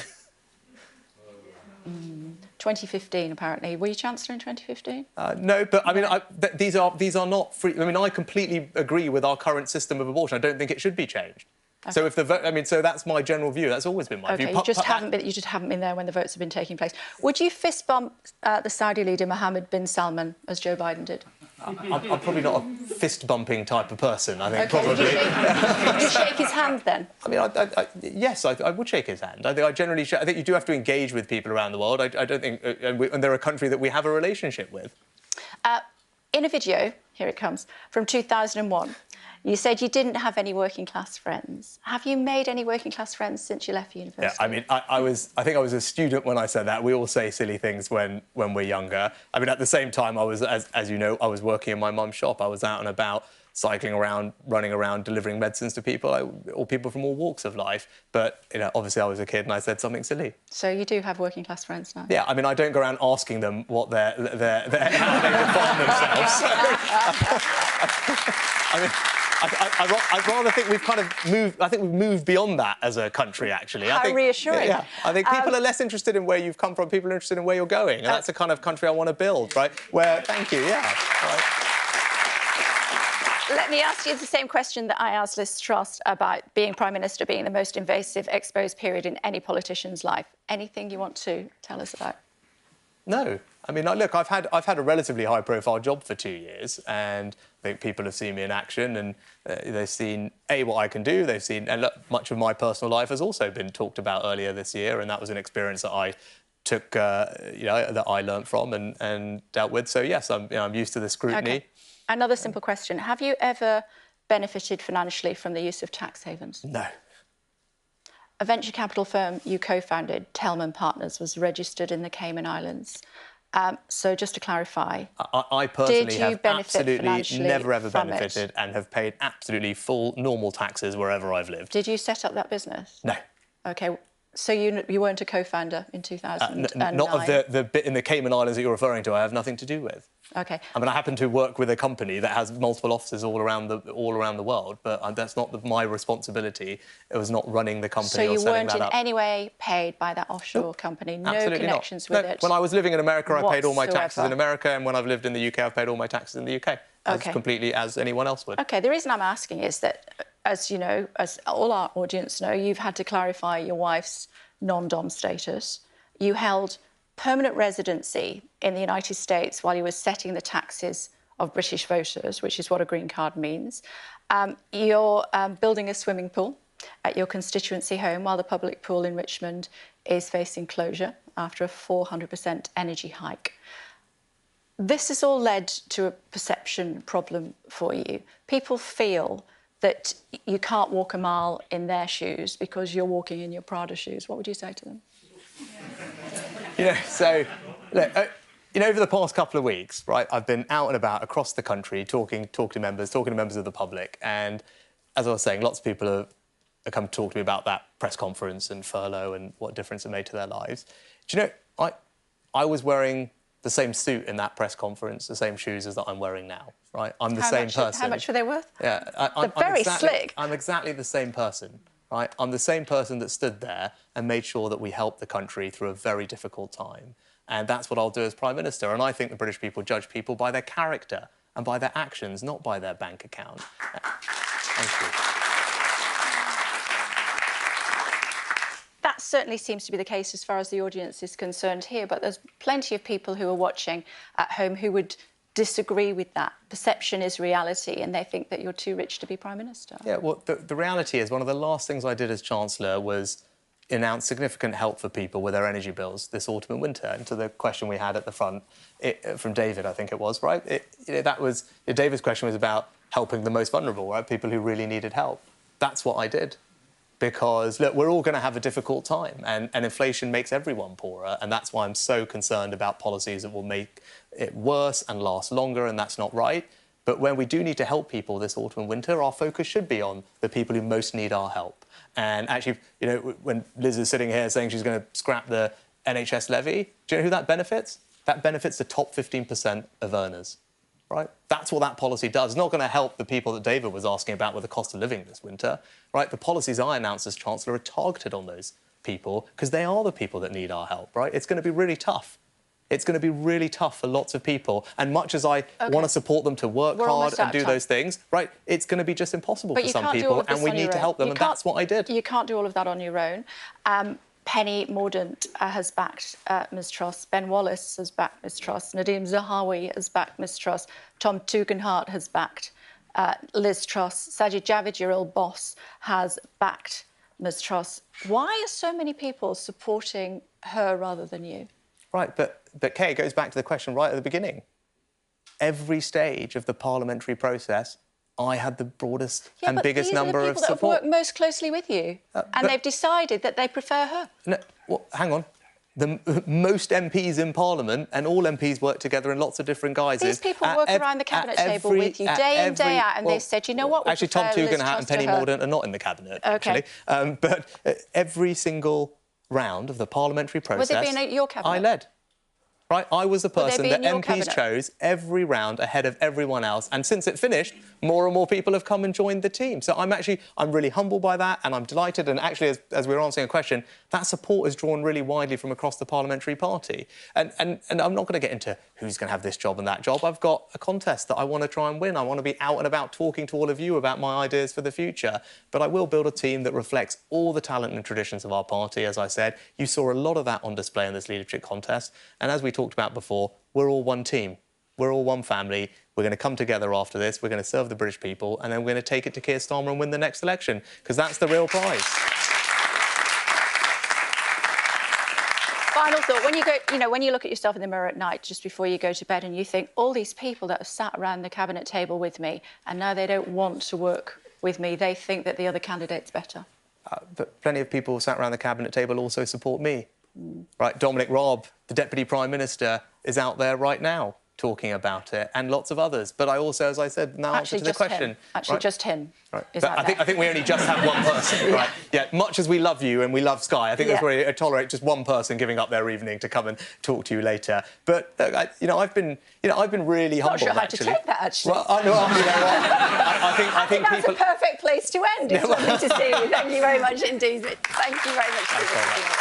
2015, apparently. Were you Chancellor in 2015? No, but I mean, these are not free. I mean, I completely agree with our current system of abortion. I don't think it should be changed. Okay. So if the vote, I mean, so that's my general view. That's always been my view. You just haven't been there when the votes have been taking place. Would you fist bump the Saudi leader Mohammed bin Salman as Joe Biden did? I'm probably not a fist-bumping type of person, I think, probably. Would you shake his hand, then? I mean, yes, I would shake his hand. I think I generally I think you do have to engage with people around the world. I don't think... and they're a country that we have a relationship with. In a video, here it comes, from 2001, you said you didn't have any working-class friends. Have you made any working-class friends since you left university? Yeah, I mean, I think I was a student when I said that. We all say silly things when we're younger. I mean, at the same time, I was, as you know, I was working in my mum's shop. I was out and about, cycling around, running around, delivering medicines to people, all people from all walks of life. But, you know, obviously I was a kid and I said something silly. So you do have working-class friends now? Yeah, I mean, I don't go around asking them what how they define themselves. I mean... I'd rather think we've kind of moved... I think we've moved beyond that as a country, actually. How reassuring. Yeah, I think people are less interested in where you've come from, people are interested in where you're going. And that's the kind of country I want to build, right? Where... Thank you, yeah. Right. Let me ask you the same question that I asked Liz Truss about being Prime Minister being the most invasive, exposed period in any politician's life. Anything you want to tell us about? No. I mean, look, I've had a relatively high-profile job for 2 years, and I think people have seen me in action, and they've seen what I can do. They've seen, and look, much of my personal life has also been talked about earlier this year, and that was an experience that I took, you know, that I learnt from and dealt with. So yes, I'm used to the scrutiny. Okay. Another simple question: have you ever benefited financially from the use of tax havens? No. A venture capital firm you co-founded, Tellman Partners, was registered in the Cayman Islands. So just to clarify, I personally have absolutely never ever benefited and have paid absolutely full normal taxes wherever I've lived. Did you set up that business? No. OK, so you weren't a co-founder in 2009? Not of the bit in the Cayman Islands that you're referring to. I have nothing to do with. OK. I mean, I happen to work with a company that has multiple offices all around the world, but that's not my responsibility. It was not running the company or setting that up. So you weren't in any way paid by that offshore company? No connections with it? When I was living in America, I paid all my taxes in America, and when I've lived in the UK, I've paid all my taxes in the UK, as completely as anyone else would. OK, the reason I'm asking is that, as you know, as all our audience know, you've had to clarify your wife's non-dom status. You held permanent residency in the United States while you were setting the taxes of British voters, which is what a green card means. You're building a swimming pool at your constituency home while the public pool in Richmond is facing closure after a 400% energy hike. This has all led to a perception problem for you. People feel that you can't walk a mile in their shoes because you're walking in your Prada shoes. What would you say to them? Yeah, so, look, you know, over the past couple of weeks, right, I've been out and about across the country talking to members of the public, and as I was saying, lots of people have come to talk to me about that press conference and furlough and what difference it made to their lives. Do you know, I was wearing the same suit in that press conference, the same shoes as that I'm wearing now, right? I'm the same person. How much were they worth? Yeah, They're very slick. I'm exactly the same person. Right? I'm the same person that stood there and made sure that we helped the country through a very difficult time. And that's what I'll do as Prime Minister. And I think the British people judge people by their character and by their actions, not by their bank account. Thank you. That certainly seems to be the case as far as the audience is concerned here, but there's plenty of people who are watching at home who would disagree with that. Perception is reality, and they think that you're too rich to be Prime Minister. Yeah, well, the reality is one of the last things I did as Chancellor was announce significant help for people with their energy bills this autumn and winter. And to the question we had at the front, from David, I think it was, right? David's question was about helping the most vulnerable, right? People who really needed help. That's what I did. Because, look, we're all going to have a difficult time, and inflation makes everyone poorer, and that's why I'm so concerned about policies that will make it worse and last longer, and that's not right. But when we do need to help people this autumn and winter, our focus should be on the people who most need our help. And actually, you know, when Liz is sitting here saying she's going to scrap the NHS levy, do you know who that benefits? That benefits the top 15% of earners. Right? That's what that policy does. It's not going to help the people that David was asking about with the cost of living this winter. Right? The policies I announced as Chancellor are targeted on those people because they are the people that need our help. Right? It's going to be really tough It's going to be really tough for lots of people. And much as I want to support them to work hard and do those things, right, it's going to be just impossible for some people, and we need to help them, and that's what I did. You can't do all of that on your own. Penny Mordaunt has backed Ms Truss. Ben Wallace has backed Ms Truss. Nadeem Zahawi has backed Ms Truss. Tom Tugendhat has backed Liz Truss. Sajid Javid, your old boss, has backed Ms Truss. Why are so many people supporting her rather than you? Right, but Kay, it goes back to the question right at the beginning. Every stage of the parliamentary process, I had the broadest and biggest number of support. These are the people that have worked most closely with you, and they've decided that they prefer her. No, well, hang on. Most MPs in Parliament, and all MPs work together in lots of different guises. These people work around the cabinet table with you day in, day out, and they've said, you know what, actually, Tom Tugendhat and Penny Mordaunt are not in the cabinet, actually. But every single round of the parliamentary process, would they be in your cabinet? I led. Right, I was the person that MPs chose every round ahead of everyone else, and since it finished, more and more people have come and joined the team. So I'm really humbled by that, and I'm delighted. And actually, as we were answering a question, that support is drawn really widely from across the parliamentary party. And I'm not going to get into who's going to have this job and that job. I've got a contest that I want to try and win. I want to be out and about talking to all of you about my ideas for the future. But I will build a team that reflects all the talent and traditions of our party. As I said, you saw a lot of that on display in this leadership contest. And as we talked about before, we're all one team. We're all one family. We're going to come together after this. We're going to serve the British people, and then we're going to take it to Keir Starmer and win the next election, because that's the real prize. Final thought: when you go, when you look at yourself in the mirror at night just before you go to bed, and you think, all these people that have sat around the cabinet table with me, and now they don't want to work with me. They think that the other candidate's better. But plenty of people sat around the cabinet table also support me. Right, Dominic Raab, the Deputy Prime Minister, is out there right now talking about it, and lots of others. But I also, as I said, now answer to the question. Just him. Right. I think we only just have one person, right? Yeah, much as we love you and we love Sky, I think that's where we tolerate just one person giving up their evening to come and talk to you later. But I've been really humbled. Not sure how to take that, actually. Well, I think that's a perfect place to end. It's lovely to see you. Thank you very much indeed. Thank you very much.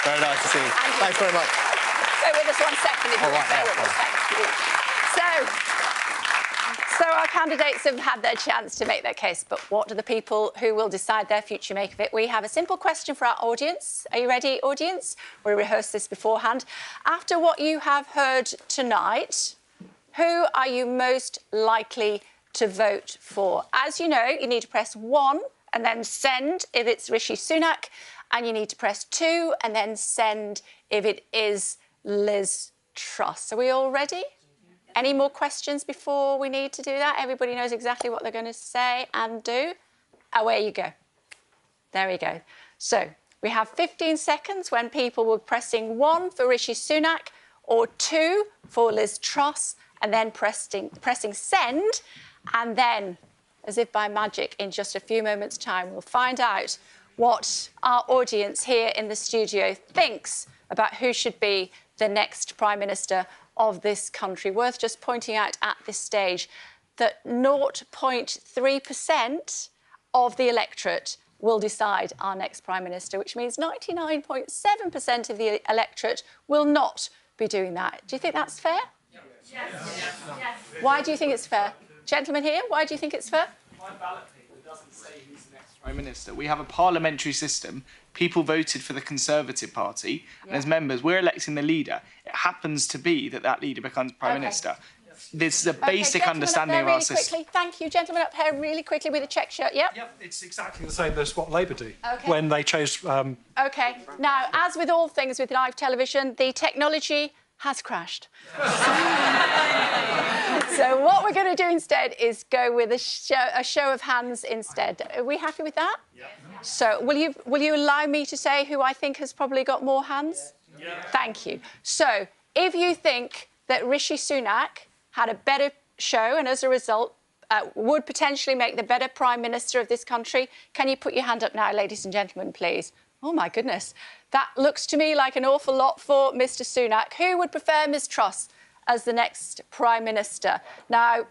Very nice to see you. Thanks very much. Stay with us 1 second, if you will. Stay with us. Thank you. So our candidates have had their chance to make their case, but what do the people who will decide their future make of it? We have a simple question for our audience. Are you ready, audience? We rehearsed this beforehand. After what you have heard tonight, who are you most likely to vote for? As you know, you need to press 1 and then send if it's Rishi Sunak, and you need to press 2 and then send if it is Liz Truss. Are we all ready? Any more questions before we need to do that? Everybody knows exactly what they're going to say and do. Away you go. There we go. So we have 15 seconds when people were pressing 1 for Rishi Sunak or 2 for Liz Truss, and then pressing send. And then, as if by magic, in just a few moments' time, we'll find out what our audience here in the studio thinks about who should be the next Prime Minister of this country. Worth just pointing out at this stage that 0.3% of the electorate will decide our next Prime Minister, which means 99.7% of the electorate will not be doing that. Do you think that's fair? Yes. Why do you think it's fair? Gentlemen here, why do you think it's fair? My ballot paper doesn't say who's the next Prime Minister. We have a parliamentary system. People voted for the Conservative Party, and as members, we're electing the leader. It happens to be that leader becomes Prime Minister. This is a basic understanding of our system. Thank you. Gentlemen up here, really quickly with a check shirt. Yep. Yep, it's exactly the same as what Labour do when they chose... OK. Now, as with all things with live television, the technology has crashed. So what we're going to do instead is go with a show of hands instead. Are we happy with that? Yeah. So will you allow me to say who I think has probably got more hands? Yeah. Thank you. So if you think that Rishi Sunak had a better show and as a result would potentially make the better Prime Minister of this country, can you put your hand up now, ladies and gentlemen, please? Oh, my goodness. That looks to me like an awful lot for Mr Sunak. Who would prefer Ms Truss as the next Prime Minister? Now,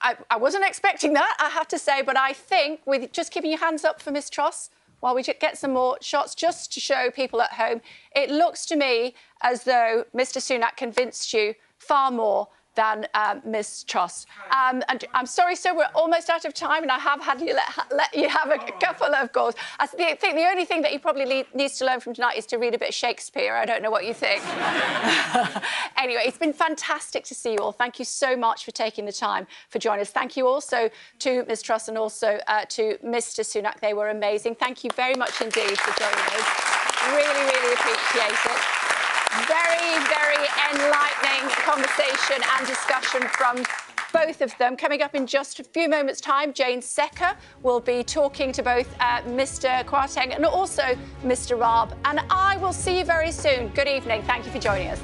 I wasn't expecting that, I have to say, but I think with just keeping your hands up for Ms Truss, while we get some more shots just to show people at home, it looks to me as though Mr Sunak convinced you far more than Ms Truss. And I'm sorry, sir, we're almost out of time, and I have had you let you have a couple of goals. I think the only thing that he probably needs to learn from tonight is to read a bit of Shakespeare. I don't know what you think. Anyway, it's been fantastic to see you all. Thank you so much for taking the time for joining us. Thank you also to Ms Truss and also to Mr Sunak. They were amazing. Thank you very much indeed for joining us. Really, really appreciate it. Very, very enlightening conversation and discussion from both of them. Coming up in just a few moments' time, Jane Secker will be talking to both Mr Kwarteng and also Mr Raab. And I will see you very soon. Good evening. Thank you for joining us.